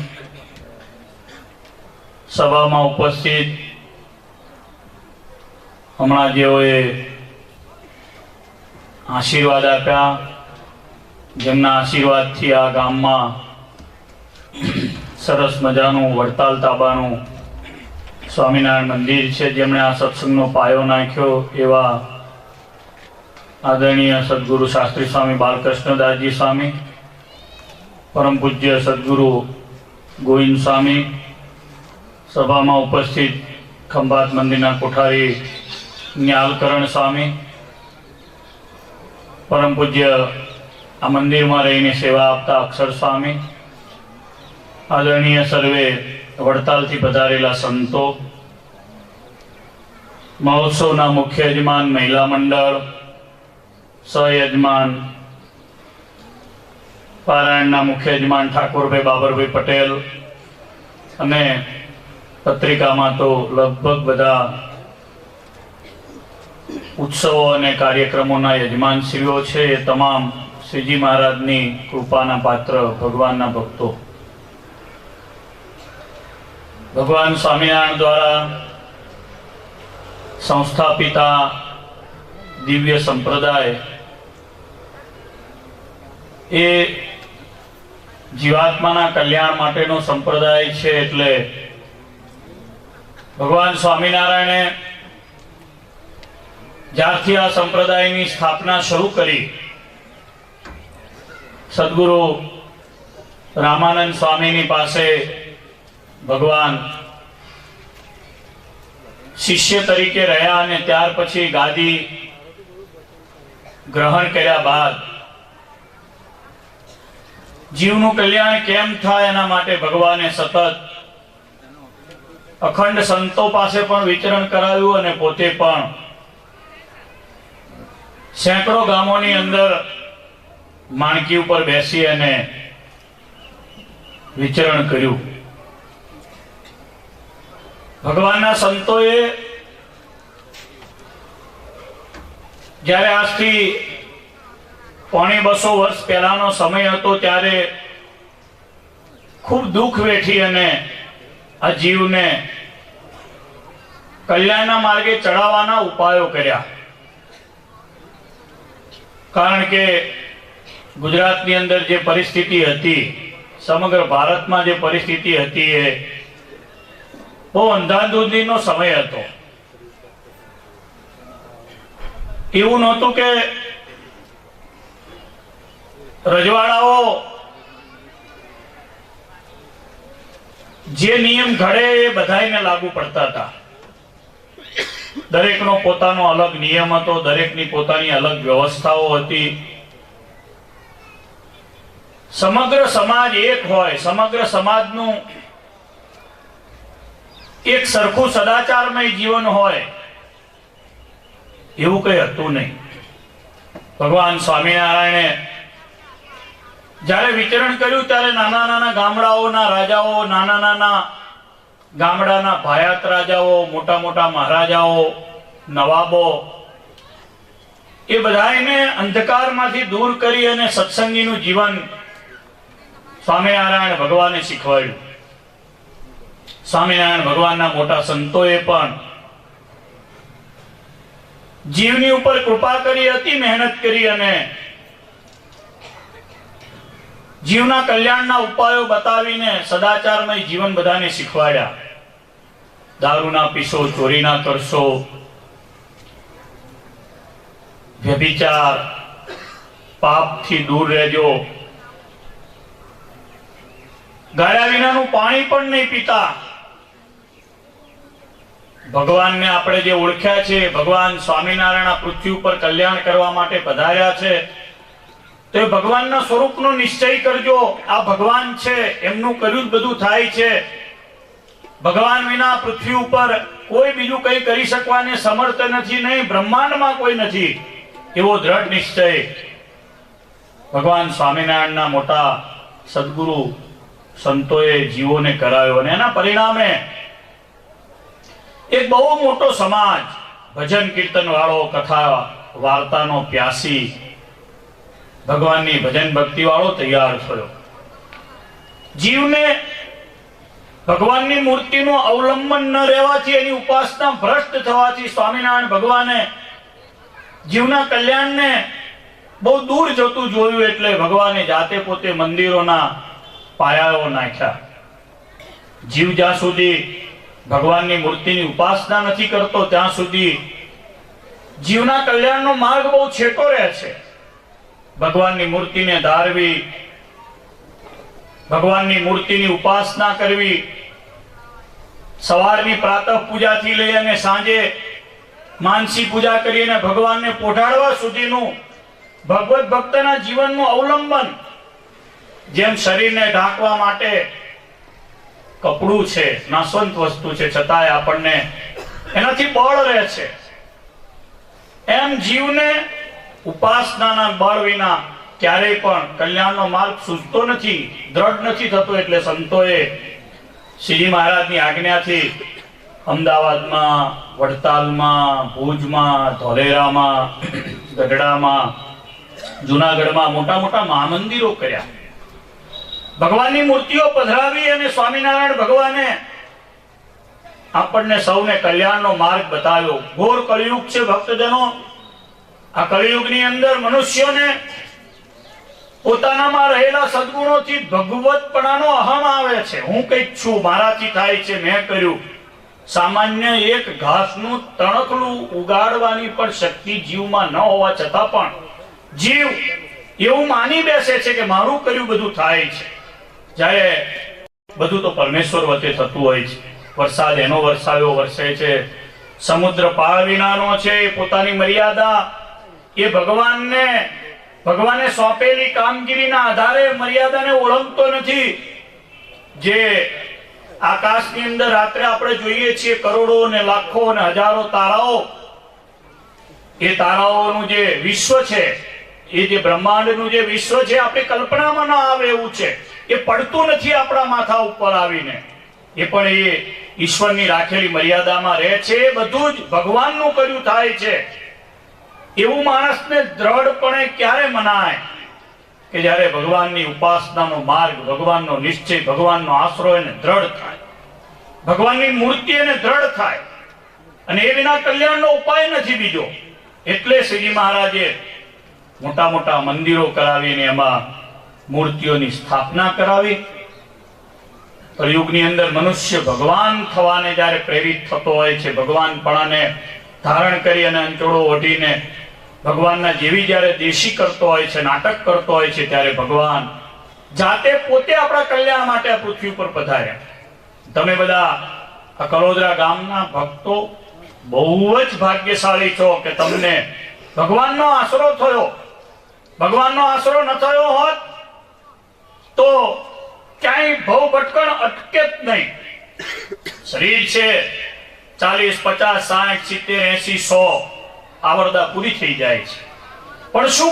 સભામાં ઉપસ્થિત હમણાં જેઓએ આશીર્વાદ આપ્યા, જેમના આશીર્વાદથી આ ગામમાં સરસ મજાનું વડતાલ તાબાનું સ્વામિનારાયણ મંદિર છે, જેમણે આ સત્સંગનો પાયો નાખ્યો એવા આદરણીય સદગુરુ શાસ્ત્રી સ્વામી બાલકૃષ્ણદાસજી સ્વામી, પરમ પૂજ્ય સદગુરુ ગોવિંદ સ્વામી, સભામાં ઉપસ્થિત ખંભાત મંદિરના કોઠારી ન્યાલકરણ સ્વામી, પરમ પૂજ્ય આ મંદિરમાં રહીને સેવા આપતા અક્ષર સ્વામી, આદરણીય સર્વે વડતાલથી પધારેલા સંતો, મહોત્સવના મુખ્ય યજમાન મહિલા મંડળ, સહયજમાન પારાયણના મુખ્ય યજમાન ઠાકોરભાઈ બાબરભાઈ પટેલ અને પત્રિકામાં તો લગભગ બધા ઉત્સવો અને કાર્યક્રમોના યજમાનશ્રીઓ છે, એ તમામ શ્રીજી મહારાજની કૃપાના પાત્ર ભગવાનના ભક્તો. ભગવાન સ્વામિનારાયણ દ્વારા સંસ્થાપિતા દિવ્ય સંપ્રદાય એ જીવાત્માના કલ્યાણ માટેનો સંપ્રદાય છે. એટલે ભગવાન સ્વામિનારાયણે જ્યારથી આ સંપ્રદાયની સ્થાપના શરૂ કરી, સદગુરુ રામાનંદ સ્વામીની પાસે ભગવાન શિષ્ય તરીકે રહ્યા અને ત્યાર પછી ગાદી ગ્રહણ કર્યા બાદ જીવનું કલ્યાણ કેમ થાય એના માટે ભગવાને સતત અખંડ સંતો પાસે પણ વિચરણ કરાવ્યું અને પોતે પણ સેંકડો ગામોની અંદર માણકી ઉપર બેસી અને વિચરણ કર્યું. ભગવાનના સંતોએ જ્યારે આજથી 250 વર્ષ પહેલાનો સમય હતો ત્યારે ખૂબ દુઃખ વેઠી અને આ જીવને કલ્યાણના માર્ગે ચડાવવાના ઉપાયો કર્યા. કારણ કે ગુજરાતની અંદર જે પરિસ્થિતિ હતી, સમગ્ર ભારતમાં જે પરિસ્થિતિ હતી, એ બહુ અંધાધૂંધીનો સમય હતો. એવું નહોતું કે રજવાડાઓ જે નિયમ ઘડે એ બધાને લાગુ પડતા હતા. દરેકનો પોતાનો અલગ નિયમ હતો, દરેકની પોતાની અલગ વ્યવસ્થાઓ હતી. સમગ્ર સમાજ એક હોય, સમગ્ર સમાજનું એક સરખું સદાચારમય જીવન હોય, એવું કઈ હતું નહીં. ભગવાન સ્વામિનારાયણે જ્યારે વિચરણ કર્યું ત્યારે નાના નાના ગામડાઓના રાજાઓ, નાના નાના ગામડાના ભાયાત રાજાઓ, મોટા મોટા મહારાજાઓ, નવાબો, એ બધાને અંધકારમાંથી દૂર કરી અને સત્સંગીનું જીવન સ્વામિનારાયણ ભગવાને શીખવાડ્યું. સ્વામિનારાયણ ભગવાનના મોટા સંતોએ પણ જીવની ઉપર કૃપા કરી હતી, મહેનત કરી અને જીવના કલ્યાણના ઉપાયો બતાવીને સદાચારમય જીવન બધાને શીખવાડ્યા. દારૂ ના પીશો, ચોરી ના કરશો, વ્યભિચાર, પાપથી દૂર રહેજો, ગાળ્યા વિનાનું પાણી પણ નહીં પીતા. ભગવાનને આપણે જે ઓળખ્યા છે, ભગવાન સ્વામિનારાયણ આ પૃથ્વી ઉપર કલ્યાણ કરવા માટે પધાર્યા છે, તો એ ભગવાનના સ્વરૂપનો નિશ્ચય કરજો. આ ભગવાન છે, એમનું કર્યું જ બધું થાય છે. ભગવાન વિના પૃથ્વી ઉપર કોઈ બીજું કંઈ કરી શકવાને સમર્થ નથી, નહીં બ્રહ્માંડમાં કોઈ નથી, એવો દ્રઢ નિશ્ચય ભગવાન સ્વામિનારાયણના મોટા સદગુરુ સંતોએ જીવોને કરાવ્યો અને એના પરિણામે એક બહુ મોટો સમાજ ભજન કીર્તન વાળો, કથા વાર્તાનો પ્યાસી, ભગવાનની ભજન ભક્તિ વાળો તૈયાર થયો. જીવને ભગવાનની મૂર્તિનું અવલંબન ન રહેવાથી, એની ઉપાસના ભ્રષ્ટ થવાથી સ્વામિનારાયણ ભગવાને જીવના કલ્યાણને બહુ દૂર જતું જોયું. એટલે ભગવાને જાતે પોતે મંદિરોના પાયાઓ નાખ્યા. જીવ જ્યાં સુધી ભગવાનની મૂર્તિની ઉપાસના નથી કરતો ત્યાં સુધી જીવના કલ્યાણનો માર્ગ બહુ છેટો રહે છે. ભગવાનની મૂર્તિને ધારવી, ભગવાનની મૂર્તિની ઉપાસના કરવી, સવારની પ્રાતઃ પૂજાથી લઈ અને સાંજે માનસી પૂજા કરીને ભગવાનને પોઢાડવા સુધીનું ભગવત ભક્તના જીવનનું અવલંબન, જેમ શરીરને ઢાંકવા માટે કપડું છે, નાશવંત વસ્તુ છે, છતાંય આપણને એનાથી બળ રહે છે, એમ જીવને ઉપાસનાના બળ વિના ક્યારેય પણ કલ્યાણનો માર્ગ સૂઝતો નથી, દ્રઢ નથી થતો. એટલે સંતોએ શ્રીજી મહારાજની આજ્ઞાથી અમદાવાદમાં, વડતાલમાં, ભુજમાં, ધોલેરામાં, ગઢડામાં, જુનાગઢમાં મોટા મોટા મહામંદિરો કર્યા. ભગવાનની મૂર્તિઓ પધરાવી અને સ્વામિનારાયણ ભગવાને આપણને સૌને કલ્યાણનો માર્ગ બતાવ્યો. ઘોર કળિયુગ છે ભક્તજનો. આ કળિયુગની અંદર મનુષ્યોને પોતાનામાં રહેલા સદગુણોથી ભગવતપણાનો અહમ આવે છે. હું કંઈક છું, મારાથી થાય છે, મેં કર્યું. સામાન્ય એક ઘાસનું તણખલું ઉગાડવાની પણ શક્તિ જીવમાં ન હોવા છતાં પણ જીવ એવું માની બેસે છે કે મારું કર્યું બધું થાય છે. જ્યારે બધું તો પરમેશ્વર વતે થતું હોય છે. વરસાદ એનો વરસાવ્યો વરસે છે, સમુદ્ર પાળ વિનાનો છે, પોતાની મર્યાદા એ ભગવાને સોંપેલી કામગીરીના આધારે મર્યાદાને ઓળંગતો નથી. જે આકાશની અંદર રાત્રે આપણે જોઈએ છીએ કરોડો ને લાખો અને હજારો તારાઓ, એ તારાઓનું જે વિશ્વ છે, એ જે બ્રહ્માંડનું જે વિશ્વ છે, આપણી કલ્પનામાં ન આવે એવું છે. એ પડતું નથી આપણા માથા ઉપર આવીને. એ પણ એ ઈશ્વરની રાખેલી મર્યાદામાં રહે છે. એ બધું જ ભગવાનનું કર્યું થાય છે. એવું માણસને દ્રઢપણે ક્યારે મનાય કે જ્યારે ભગવાનની ઉપાસનાનો માર્ગ, ભગવાનનો નિશ્ચય, ભગવાનનો આશરો એને દ્રઢ થાય, ભગવાનની મૂર્તિ એને દ્રઢ થાય. અને એ વિના કલ્યાણનો ઉપાય નથી બીજો. એટલે શ્રીજી મહારાજે મોટા મોટા મંદિરો કરાવીને એમાં મૂર્તિઓની સ્થાપના કરાવી. કળિયુગની અંદર મનુષ્ય ભગવાન થવાને જ્યારે પ્રેરિત થતો હોય છે, ભગવાનપણાને ધારણ કરી અને અંચોળો ઓઢીને ભગવાનના જેવી જ્યારે દેશી કરતો હોય છે, નાટક કરતો હોય છે, ત્યારે ભગવાન જાતે પોતે આપણા કલ્યાણ માટે આ પૃથ્વી ઉપર પધાર્યા. તમે બધા આ કલોદરા ગામના ભક્તો બહુ જ ભાગ્યશાળી છો કે તમને ભગવાનનો આશરો થયો. ભગવાનનો આશરો ન થયો હોત તો ક્યાંય ભવ ભટકણ અટકે જ નહીં. શરીર છે 40, 50, 60, 70, 80, 100 આવરદા પૂરી થઈ જાય છે. પણ શું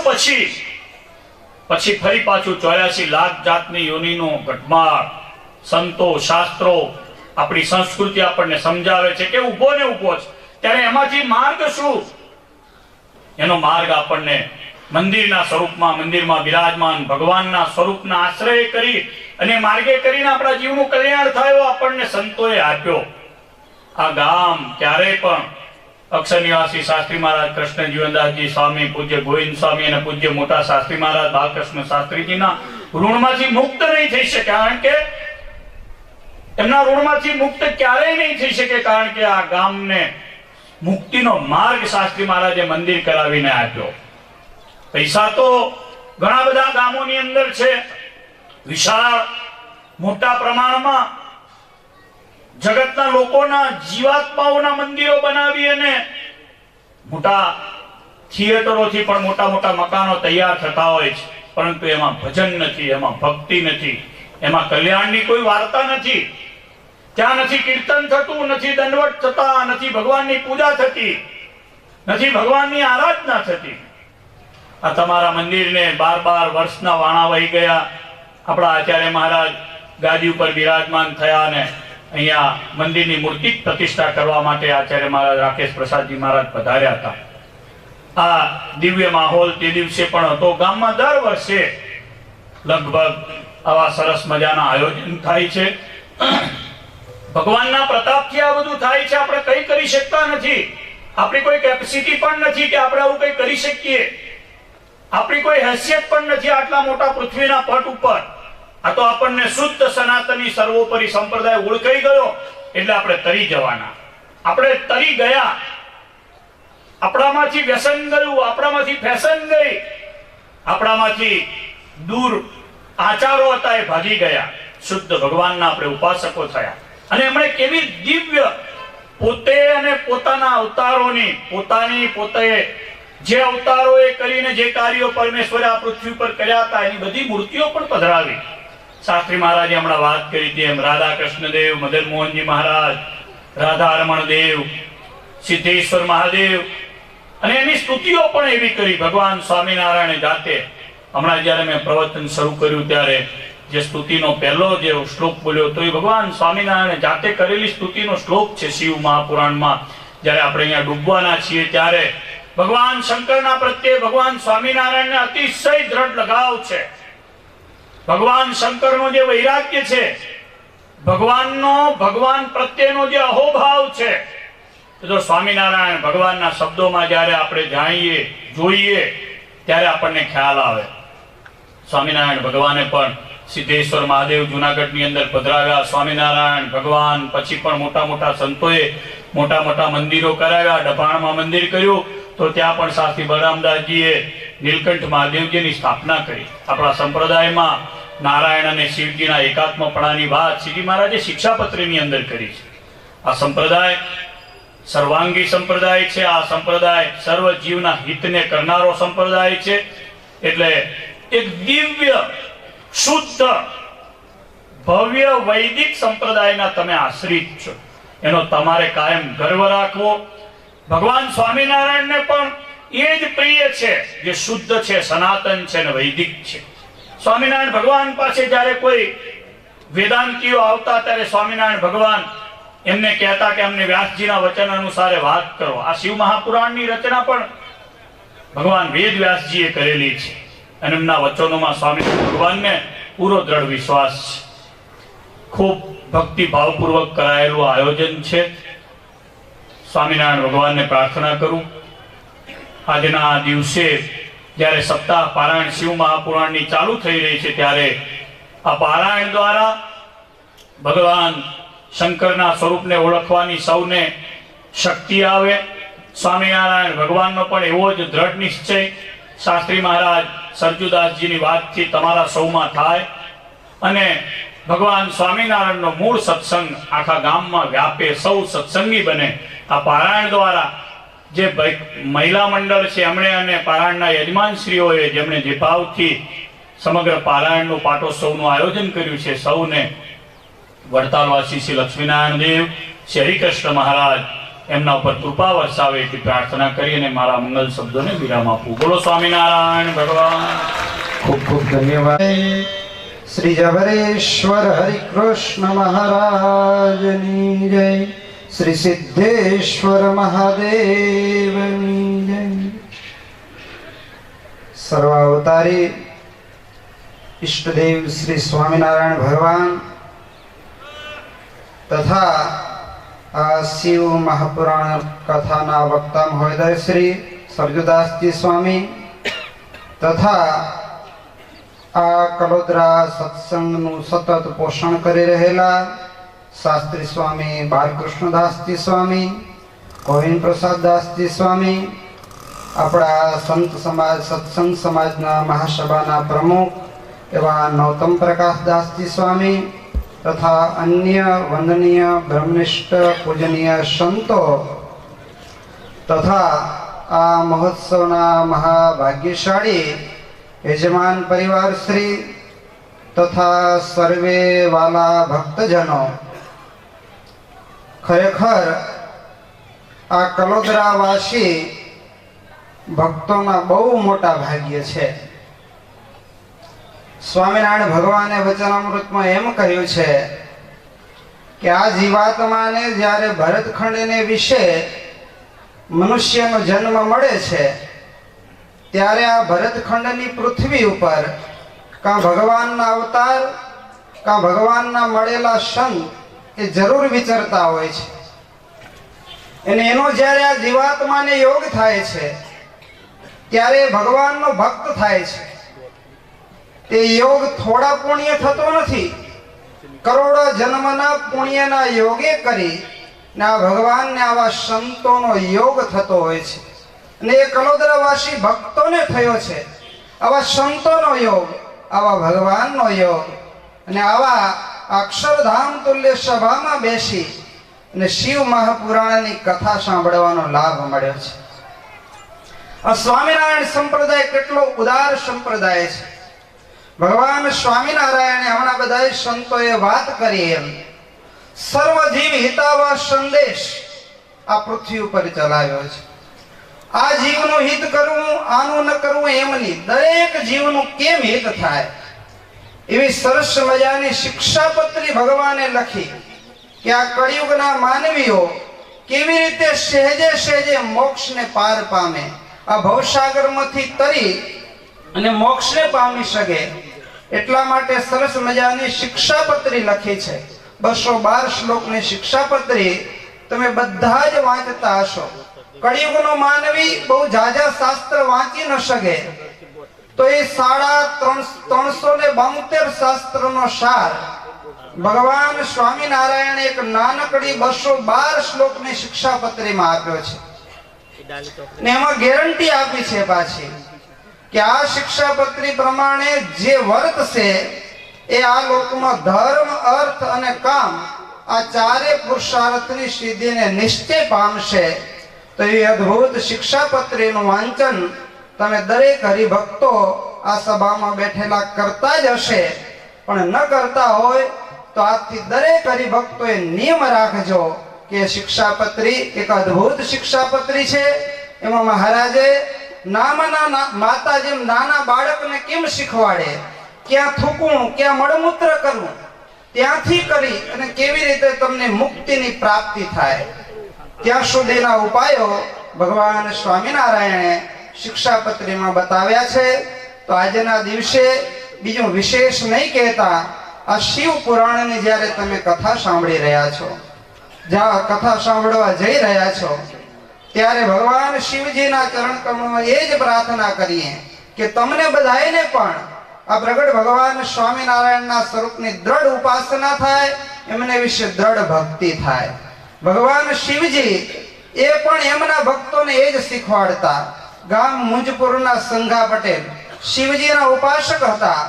પછી ફરી પાછું 84 લાખ જાતની યોનિનું ઘટમાળ. સંતો, શાસ્ત્રો, આપણી સંસ્કૃતિ આપણને સમજાવે છે કે ઉભો ને ઉભો છે. ત્યારે એમાંથી માર્ગ શું? એનો માર્ગ આપણને મંદિરના સ્વરૂપમાં, મંદિરમાં બિરાજમાન ભગવાનના સ્વરૂપના આશ્રય કરી અને માર્ગે કરીને આપણા જીવનું કલ્યાણ થાય આપણને સંતોએ આપ્યો. આ ગામ ક્યારેય પણ અક્ષર નિવાસી શાસ્ત્રી મહારાજ, કૃષ્ણ જીવનદાસજી સ્વામી, પૂજ્ય ગોવિંદ સ્વામી અને પૂજ્ય મોટા શાસ્ત્રી મહારાજ બાલકૃષ્ણ શાસ્ત્રીજીના ઋણમાંથી મુક્ત નહીં થઈ શકે. કારણ કે એમના ઋણમાંથી મુક્ત ક્યારેય નહીં થઈ શકે. કારણ કે આ ગામને મુક્તિનો માર્ગ શાસ્ત્રી મહારાજે મંદિર કરાવીને આપ્યો. પૈસા તો ઘણા બધા ગામોની અંદર છે, વિશાળ મોટા પ્રમાણમાં જગતના લોકોના જીવાત્માઓના મંદિરો બનાવી અને મોટા થિયેટરોથી પણ મોટા મોટા મકાનો તૈયાર થતા હોય છે. પરંતુ એમાં ભજન નથી, એમાં ભક્તિ નથી, એમાં કલ્યાણની કોઈ વાર્તા નથી. ત્યાં નથી કીર્તન થતું, નથી દંડવત થતા, નથી ભગવાનની પૂજા થતી, નથી ભગવાનની આરાધના થતી. આ તમારા મંદિરને 12 વર્ષના વાણા વહી ગયા. આપણા આચાર્ય મહારાજ ગાદી ઉપર બિરાજમાન થયા અને અહીંયા મંદિરની મૂર્તિ પ્રતિષ્ઠા કરવા માટે આચાર્ય મહારાજ રાકેશ પ્રસાદજી મહારાજ પધાર્યા હતા. આ દિવ્ય માહોલ તે દિવસે પણ હતો. ગામમાં દર વર્ષે લગભગ આવા સરસ મજાના આયોજન થાય છે. ભગવાનના પ્રતાપથી આ બધું થાય છે. આપણે કંઈ કરી શકતા નથી. આપણી કોઈ કેપેસિટી પણ નથી કે આપણે આવું કંઈ કરી શકીએ. આપણી કોઈ હેસિયત પણ નથી આટલા મોટા પૃથ્વીના પટ ઉપર. આ તો આપણને શુદ્ધ સનાતની સર્વોપરી સંપ્રદાય ઓળખાઈ ગયો એટલે આપણે તરી જવાના. આપણે તરી ગયા. આપણામાંથી વ્યસન ગયું, આપણામાંથી ફેશન ગઈ, આપણામાંથી દૂર આચારો હતા એ ભાગી ગયા. શુદ્ધ ભગવાનના આપણે ઉપાસકો થયા. અને એમણે કેવી દિવ્ય પોતે અને પોતાના અવતારોની પોતે જે અવતારોએ કરીને જે કાર્યો પરમેશ્વરે આ પૃથ્વી પર કર્યા હતા એની બધી મૂર્તિઓ પણ પધરાવી. શાસ્ત્રી મહારાજે હમણાં વાત કરી હતી એમ રાધા કૃષ્ણ દેવ, મદન મોહનજી મહારાજ, રાધા રમણ દેવ, સિદ્ધેશ્વર મહાદેવ, અને એની સ્તુતિઓ પણ એવી કરી ભગવાન સ્વામિનારાયણે જાતે. હમણાં જયારે મેં પ્રવચન શરૂ કર્યું ત્યારે જે સ્તુતિનો પહેલો જે શ્લોક બોલ્યો તો એ ભગવાન સ્વામિનારાયણે જાતે કરેલી સ્તુતિનો શ્લોક છે શિવ મહાપુરાણમાં. જયારે આપણે અહીંયા ડૂબવાના છીએ ત્યારે ભગવાન શંકરના પ્રત્યે ભગવાન સ્વામિનારાયણને અતિશય દ્રઢ લગાવ છે. ભગવાન શંકરનો જે વૈરાગ્ય છે, ભગવાન પ્રત્યેનો જે અહોભાવ છે, તો સ્વામિનારાયણ ભગવાનના શબ્દોમાં જ્યારે આપણે જાણીએ જોઈએ ત્યારે આપણને ખ્યાલ આવે. સ્વામિનારાયણ ભગવાને પણ સિદ્ધેશ્વર મહાદેવ જુનાગઢની અંદર પધરાવ્યા. સ્વામિનારાયણ ભગવાન પછી પણ મોટા મોટા સંતોએ મોટા મોટા મંદિરો કરાવ્યા. ડભાણમાં મંદિર કર્યું તો ત્યાં પણ શાસ્ત્રી બલરામદાસજીએ નીલકંઠ મહાદેવજીની સ્થાપના કરી. આપણા સંપ્રદાયમાં નારાયણ અને શિવજીના એકાત્મપણાની વાત શ્રીજી મહારાજે શિક્ષાપત્રીની અંદર કરી છે. આ સંપ્રદાય સર્વાંગી સંપ્રદાય છે. આ સંપ્રદાય સર્વ જીવના હિતને કરનારો સંપ્રદાય છે. એટલે એક દિવ્ય શુદ્ધ ભવ્ય વૈદિક સંપ્રદાયના તમે આશ્રિત છો. એનો તમારે કાયમ ગર્વ રાખવો. ભગવાન સ્વામિનારાયણને પણ એ જ પ્રિય છે જે શુદ્ધ છે, સનાતન છે અને વૈદિક છે. સ્વામિનારાયણ ભગવાન પાસે જ્યારે કોઈ વેદાંતિઓ આવતા ત્યારે સ્વામિનારાયણ ભગવાન એમને કહેતા કે અમને વ્યાસજીના વચન અનુસાર વાત કરો. આ શિવ મહાપુરાણની રચના પણ ભગવાન વેદ વ્યાસજીએ કરેલી છે અને એમના વચનોમાં સ્વામિનારાયણ ભગવાનને પૂરો દ્રઢ વિશ્વાસ છે. ખૂબ ભક્તિભાવપૂર્વક કરાયેલું આયોજન છે. સ્વામિનારાયણ ભગવાનને પ્રાર્થના કરું આજના આ દિવસે જ્યારે સપ્તાહ પારાયણ શિવ મહાપુરાણની ચાલુ થઈ રહી છે ત્યારે આ પારાયણ દ્વારા ભગવાન શંકરના સ્વરૂપને ઓળખવાની સૌને શક્તિ આવે. સ્વામિનારાયણ ભગવાનનો પણ એવો જ દ્રઢ નિશ્ચય શાસ્ત્રી મહારાજ સરજુદાસજીની વાતથી તમારા સૌમાં થાય અને ભગવાન સ્વામિનારાયણનો મૂળ સત્સંગ આખા ગામમાં વ્યાપે, સૌ સત્સંગી બને. આ પારાયણ દ્વારા જે મહિલા મંડળ છે એમણે અને પારાયણના યજમાનશ્રીઓએ જેમણે જે ભાવથી સમગ્ર પારાયણનું પાટોત્સવનું આયોજન કર્યું છે સૌને વડતાલવાસી શ્રી લક્ષ્મીનારાયણ દેવ, શ્રી હરિકૃષ્ણ મહારાજ એમના ઉપર કૃપા વરસાવે એટલી પ્રાર્થના કરી અને મારા મંગલ શબ્દોને વિરામ આપું. બોલો સ્વામિનારાયણ ભગવાન. ખૂબ ખૂબ ધન્યવાદ. શ્રી જબરેશ્વર હરિકૃષ્ણ મહારાજની જય. શ્રી સિદ્ધેશ્વર મહાદેવની જય. સર્વાવતારી ઈષ્ટદેવ શ્રી સ્વામિનારાયણ ભગવાન તથા આ શિવ મહાપુરાણ કથાના વક્તા મહોદય શ્રી સરજુદાસજી સ્વામી તથા આ કલોદરા સત્સંગનું સતત પોષણ કરી રહેલા શાસ્ત્રી સ્વામી બાલકૃષ્ણદાસજી સ્વામી, ગોવિંદ પ્રસાદદાસજી સ્વામી, આપણા સંત સમાજ સત્સંગ સમાજના મહાસભાના પ્રમુખ એવા નૌતમ પ્રકાશદાસજી સ્વામી તથા અન્ય વંદનીય બ્રહ્મનિષ્ઠ પૂજનીય સંતો તથા આ મહોત્સવના મહાભાગ્યશાળી યજમાન પરિવાર શ્રી તથા સર્વે વાલા ભક્તજનો, ખરેખર આ કલોદરાવાસી ભક્તોના બહુ મોટા ભાગ્ય છે. સ્વામિનારાયણ ભગવાને વચનામૃતમાં એમ કહ્યું છે કે આ જીવાત્માને જ્યારે ભરતખંડને વિશે મનુષ્યનો જન્મ મળે છે ત્યારે આ ભરતખંડની પૃથ્વી ઉપર કાં ભગવાનના અવતાર કાં ભગવાનના મળેલા સંત એ જરૂર વિચરતા હોય છે. અને એનો જ્યારે આ જીવાત્માને યોગ થાય છે ત્યારે ભગવાનનો ભક્ત થાય છે. તે યોગ થોડા પુણ્ય થતો નથી, કરોડો જન્મના પુણ્યના યોગે કરી ને આ ભગવાનને આવા સંતોનો યોગ થતો હોય છે. અને એ કલોદરાવાસી ભક્તોને થયો છે આવા સંતોનો યોગ, આવા ભગવાનનો યોગ. અને આવા અક્ષરધામ તુલ્ય સભામાં બેસી અને શિવ મહાપુરાણની કથા સાંભળવાનો લાભ મળ્યો છે. આ સ્વામિનારાયણ સંપ્રદાય કેટલો ઉદાર સંપ્રદાય છે. ભગવાન સ્વામિનારાયણે હમણાં બધા સંતોએ વાત કરી એમ સર્વજીવ હિતાવહ સંદેશ આ પૃથ્વી ઉપર ચલાવ્યો છે. આ જીવનું હિત કરવું, આનું ન કરવું એમ નહીં, દરેક જીવનું કેમ હિત થાય એવી સરસ મજાની શિક્ષાપત્રી ભગવાને લખી કે આ કળિયુગના માનવીઓ કેવી રીતે સહેજે સહેજે મોક્ષને પાર પામે, આ ભવસાગરમાંથી તરી અને મોક્ષને પામી શકે. એટલા માટે સરસ મજાની શિક્ષાપત્રી લખી છે. 212 શ્લોકની શિક્ષાપત્રી તમે બધા જ વાંચતા હશો. કળિયુગનો માનવી બહુ જાજા શાસ્ત્ર વાંચી ન શકે તો એ 372 શાસ્ત્રનો સાર ભગવાન સ્વામિનારાયણ એક નાનકડી 212 શ્લોકની શિક્ષાપત્રીમાં આપ્યો છે. ને એમાં ગેરંટી આપી છે પાછી કે આ શિક્ષાપત્રી પ્રમાણે જે વર્તશે એ આ લોકમાં ધર્મ, અર્થ અને કામ આ ચારે પુરુષાર્થની સિદ્ધિને નિશ્ચય પામશે. તો એ અદ્ભુત શિક્ષાપત્રીનું વાંચન તમે દરેક હરિભક્તો આ સભામાં બેઠેલા કરતા જ હશે, પણ ન કરતા હોય તો આજથી દરેક હરિભક્તોએ નિયમ રાખજો કે શિક્ષાપત્રી એક અદ્ભુત શિક્ષાપત્રી છે. એમાં મહારાજે માતા જેમ નાના બાળકને કેમ શીખવાડે, ક્યાં થૂકવું, ક્યાં મળમૂત્ર કરવું, ત્યાંથી કરી અને કેવી રીતે તમને મુક્તિની પ્રાપ્તિ થાય ત્યાં સુધીના ઉપાયો ભગવાન સ્વામિનારાયણે શિક્ષાપત્રીમાં બતાવ્યા છે. તો આજના દિવસે બીજું વિશેષ નહીં કહેતા આ શિવ પુરાણની જ્યારે તમે કથા સાંભળી રહ્યા છો, જ્યાં કથા સાંભળવા જઈ રહ્યા છો ત્યારે ભગવાન શિવજીના ચરણ કમળમાં એ જ પ્રાર્થના કરીએ કે તમને બધાને પણ આ પ્રગટ ભગવાન સ્વામિનારાયણના સ્વરૂપની દ્રઢ ઉપાસના થાય, એમને વિશે દ્રઢ ભક્તિ થાય. ભગવાન શિવજી એ પણ એમના ભક્તોને એ જ શીખવાડતા. ગામ મુંજપુરના સંઘા પટેલ શિવજીના ઉપાસક હતા.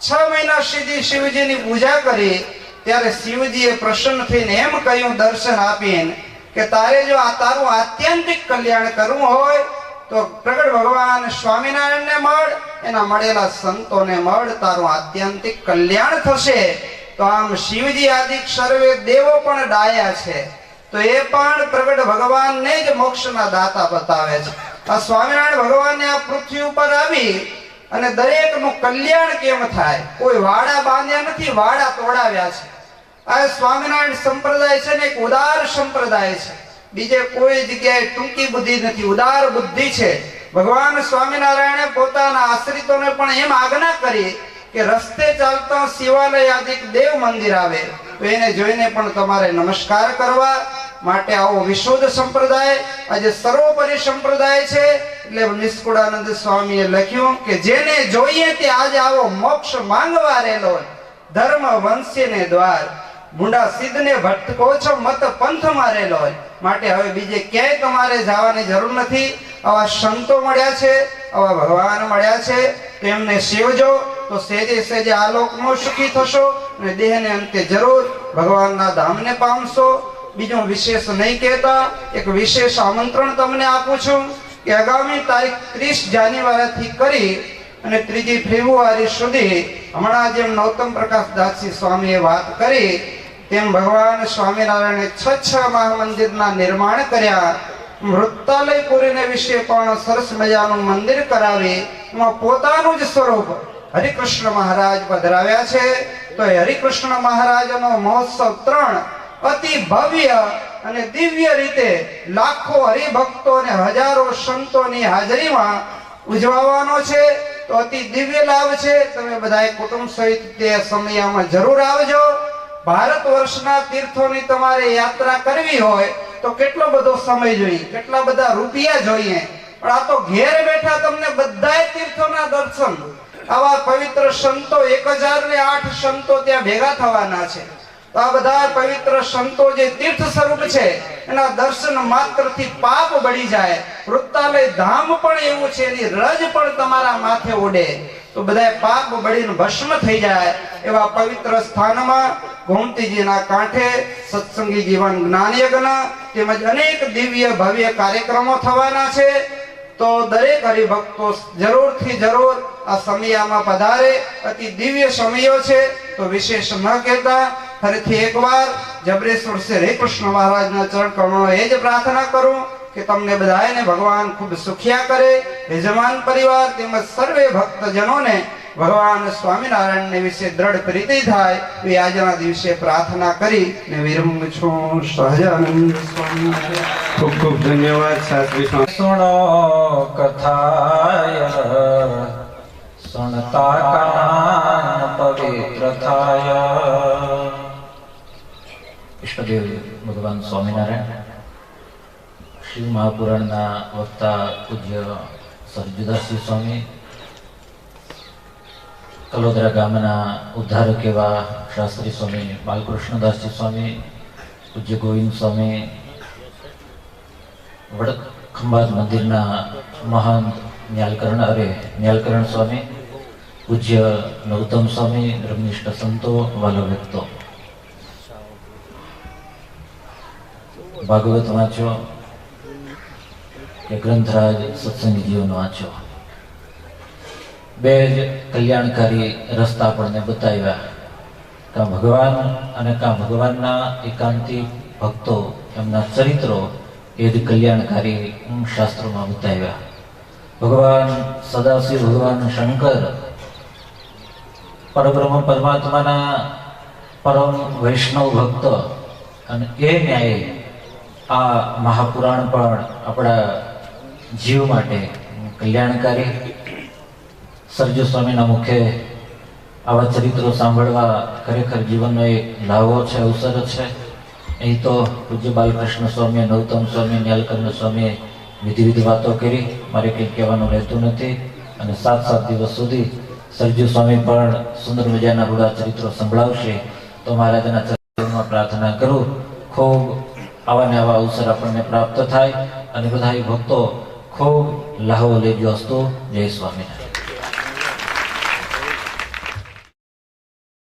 6 મહિના સુધી શિવજીની પૂજા કરી ત્યારે શિવજીએ પ્રસન્ન થઈને એમ કહ્યું, દર્શન આપીને કે તારે જો આ તારું આત્યંતિક કલ્યાણ કરવું હોય તો પ્રગટ ભગવાન સ્વામિનારાયણને મળ, એના મળેલા સંતોને મળ, તારું આત્યંતિક કલ્યાણ થશે. તો આમ શિવજી આદિક સર્વે દેવો પણ ડાયા છે તો એ પણ પ્રગટ ભગવાનને જ મોક્ષના દાતા બતાવે છે. આ સ્વામિનારાયણ ભગવાનને આ પૃથ્વી ઉપર આવી અને દરેકનું કલ્યાણ કેમ થાય, કોઈ વાડા બાંધ્યા નથી, વાડા તોડાવ્યા છે. આ સ્વામિનારાયણ સંપ્રદાય છે ને એક ઉદાર સંપ્રદાય છે. બીજે કોઈ જગ્યાએ ટૂંકી બુદ્ધિ નથી, ઉદાર બુદ્ધિ છે. ભગવાન સ્વામિનારાયણે પોતાના આશ્રિતોને પણ એમ આજ્ઞા કરી કે રસ્તે ચાલતા શિવાલય આદિક દેવ મંદિર આવે તો એને જોઈને પણ તમારે નમસ્કાર કરવા. માટે આવો વિશુદ્ધ સંપ્રદાય આજે સર્વોપરી સંપ્રદાય છે. એટલે નિષ્કુળાનંદ સ્વામીએ લખ્યું કે જેને જોઈએ તે આજે આવો મોક્ષ માંગવા રહેલો, ધર્મ વંશીને દ્વાર, ભૂંડા સિદ્ધને ભટકો છો મત પંથ મારેલો હોય. માટે હવે બીજે ક્યાંય તમારે જવાની જરૂર નથી. આવા સંતો મળ્યા છે, આવા ભગવાન મળ્યા છે, તેમને સેવજો તો સહેજે સહેજે આ લોકમાં સુખી થશો અને દેહને અંતે જરૂર ભગવાનના ધામને પામશો. બીજું વિશેષ નહીં કહેતા એક વિશેષ આમંત્રણ તમને આપું છું કે આગામી તારીખ 30 જાન્યુઆરીથી કરી અને 3 ફેબ્રુઆરી સુધી હમણાં જેમ નૌતમ પ્રકાશ દાસજી સ્વામીએ વાત કરી તેમ ભગવાન સ્વામિનારાયણે 6 મહામંદિરના નિર્માણ કર્યા મૃતાલયપુરીને વિશે પણ સરસ મજાનું મંદિર કરાવી એમાં પોતાનું જ સ્વરૂપ હરિકૃષ્ણ મહારાજ પધરાવ્યા છે. તો એ હરિકૃષ્ણ મહારાજનો મહોત્સવ 3 અતિ ભવ્ય અને દિવ્ય રીતે લાખો હરિભક્તો અને હજારો સંતોની હાજરીમાં ઉજવવાનો છે. તો અતિ દિવ્ય લાભ છે. તમે બધા કુટુંબ સહિત તે સમયમાં જરૂર આવજો. ભારત વર્ષના તીર્થોની તમારે યાત્રા કરવી હોય તો કેટલો બધો સમય જોઈએ, કેટલા બધા રૂપિયા જોઈએ, પણ આ તો ઘેર બેઠા તમને બધાય તીર્થોના દર્શન, આવા પવિત્ર સંતો 1008 સંતો ત્યાં ભેગા થવાના છે. તો આ બધા પવિત્ર સંતો જે તીર્થ સ્વરૂપ છે એના દર્શન માત્રથી પાપ બળી જાય. વૃત્તાલય ધામ પણ એવું છે, એની રજ પણ તમારા માથે ઉડે તો બધા પાપ બળીને ભસ્મ થઈ જાય. એવા પવિત્ર સ્થાનમાં ગોમતીજીના કાંઠે સત્સંગી જીવન જ્ઞાન યજ્ઞ તેમજ અનેક દિવ્ય ભવ્ય કાર્યક્રમો થવાના છે. તો દરેક હરિભક્તો જરૂરથી જરૂર આ સમયમાં પધારે. અતિ દિવ્ય સમયો છે. તો વિશેષ ન કહેતા ફરીથી એકવાર જબરેશ્વર શ્રી હરિકૃષ્ણ મહારાજના ચરણ કમળો એ જ પ્રાર્થના કરું કે તમને બધાને ભગવાન ખૂબ સુખિયા કરે. યજમાન પરિવાર તેમજ સર્વે ભક્તજનોને ભગવાન સ્વામિનારાયણને વિશે દ્રઢ પ્રીતિ થાય એ આજના દિવસે પ્રાર્થના કરી ને વિરમું છું. સહજાનંદ સ્વામી. ખૂબ ખૂબ ધન્યવાદ શાસ્ત્રી સ્વામી. સુણો કથાય સુણતા કાન પવિત્ર થાય. ઈષ્ટદેવ ભગવાન સ્વામિનારાયણ શિવ મહાપુરાણના વક્તા પૂજ્ય સરજુદાસજી સ્વામી, કલોદરા ગામના ઉદ્ધારક એવા શાસ્ત્રી સ્વામી બાલકૃષ્ણદાસજી સ્વામી, પૂજ્ય ગોવિંદ સ્વામી, વડ ખંભાત મંદિરના મહંત ન્યાલકરણ સ્વામી, પૂજ્ય નૌતમ સ્વામી, બ્રહ્મનિષ્ઠ સંતો, વાલો વ્યક્તો, ભાગવત વાંચો કે ગ્રંથરાજ સત્સંગી જીવન વાંચો, બે જ કલ્યાણકારી રસ્તા આપણને બતાવ્યા. કાં ભગવાન અને કાં ભગવાનના એકાંતિક ભક્તો, એમના ચરિત્રો એ જ કલ્યાણકારી શાસ્ત્રોમાં બતાવ્યા. ભગવાન સદાશિવ, ભગવાન શંકર, પરબ્રહ્મ પરમાત્માના પરમ વૈષ્ણવ ભક્ત, અને એ ન્યાય આ મહાપુરાણ પણ આપણા જીવ માટે કલ્યાણકારી. સરજુ સ્વામીના મુખે આવા ચરિત્રો સાંભળવા ખરેખર જીવનનો એક લાવો છે, અવસર છે. અહીં તો પૂજ્ય બાલકૃષ્ણ સ્વામી, નૌતમ સ્વામી, ન્યાલકર્ણ સ્વામીએ વિધિ વાતો કરી, મારે કંઈ કહેવાનું રહેતું નથી. અને 7 દિવસ સુધી સરજુ સ્વામી પણ સુંદર મજાના રૂડા ચરિત્રો સંભળાવશે. તો મહારાજના ચરણોમાં પ્રાર્થના કરું ખૂબ આવા ને આવા અવસર આપણને પ્રાપ્ત થાય અને બધા ભક્તો ખૂબ લાહો લેજો. અસ્તુ. જય સ્વામિનારાયણ.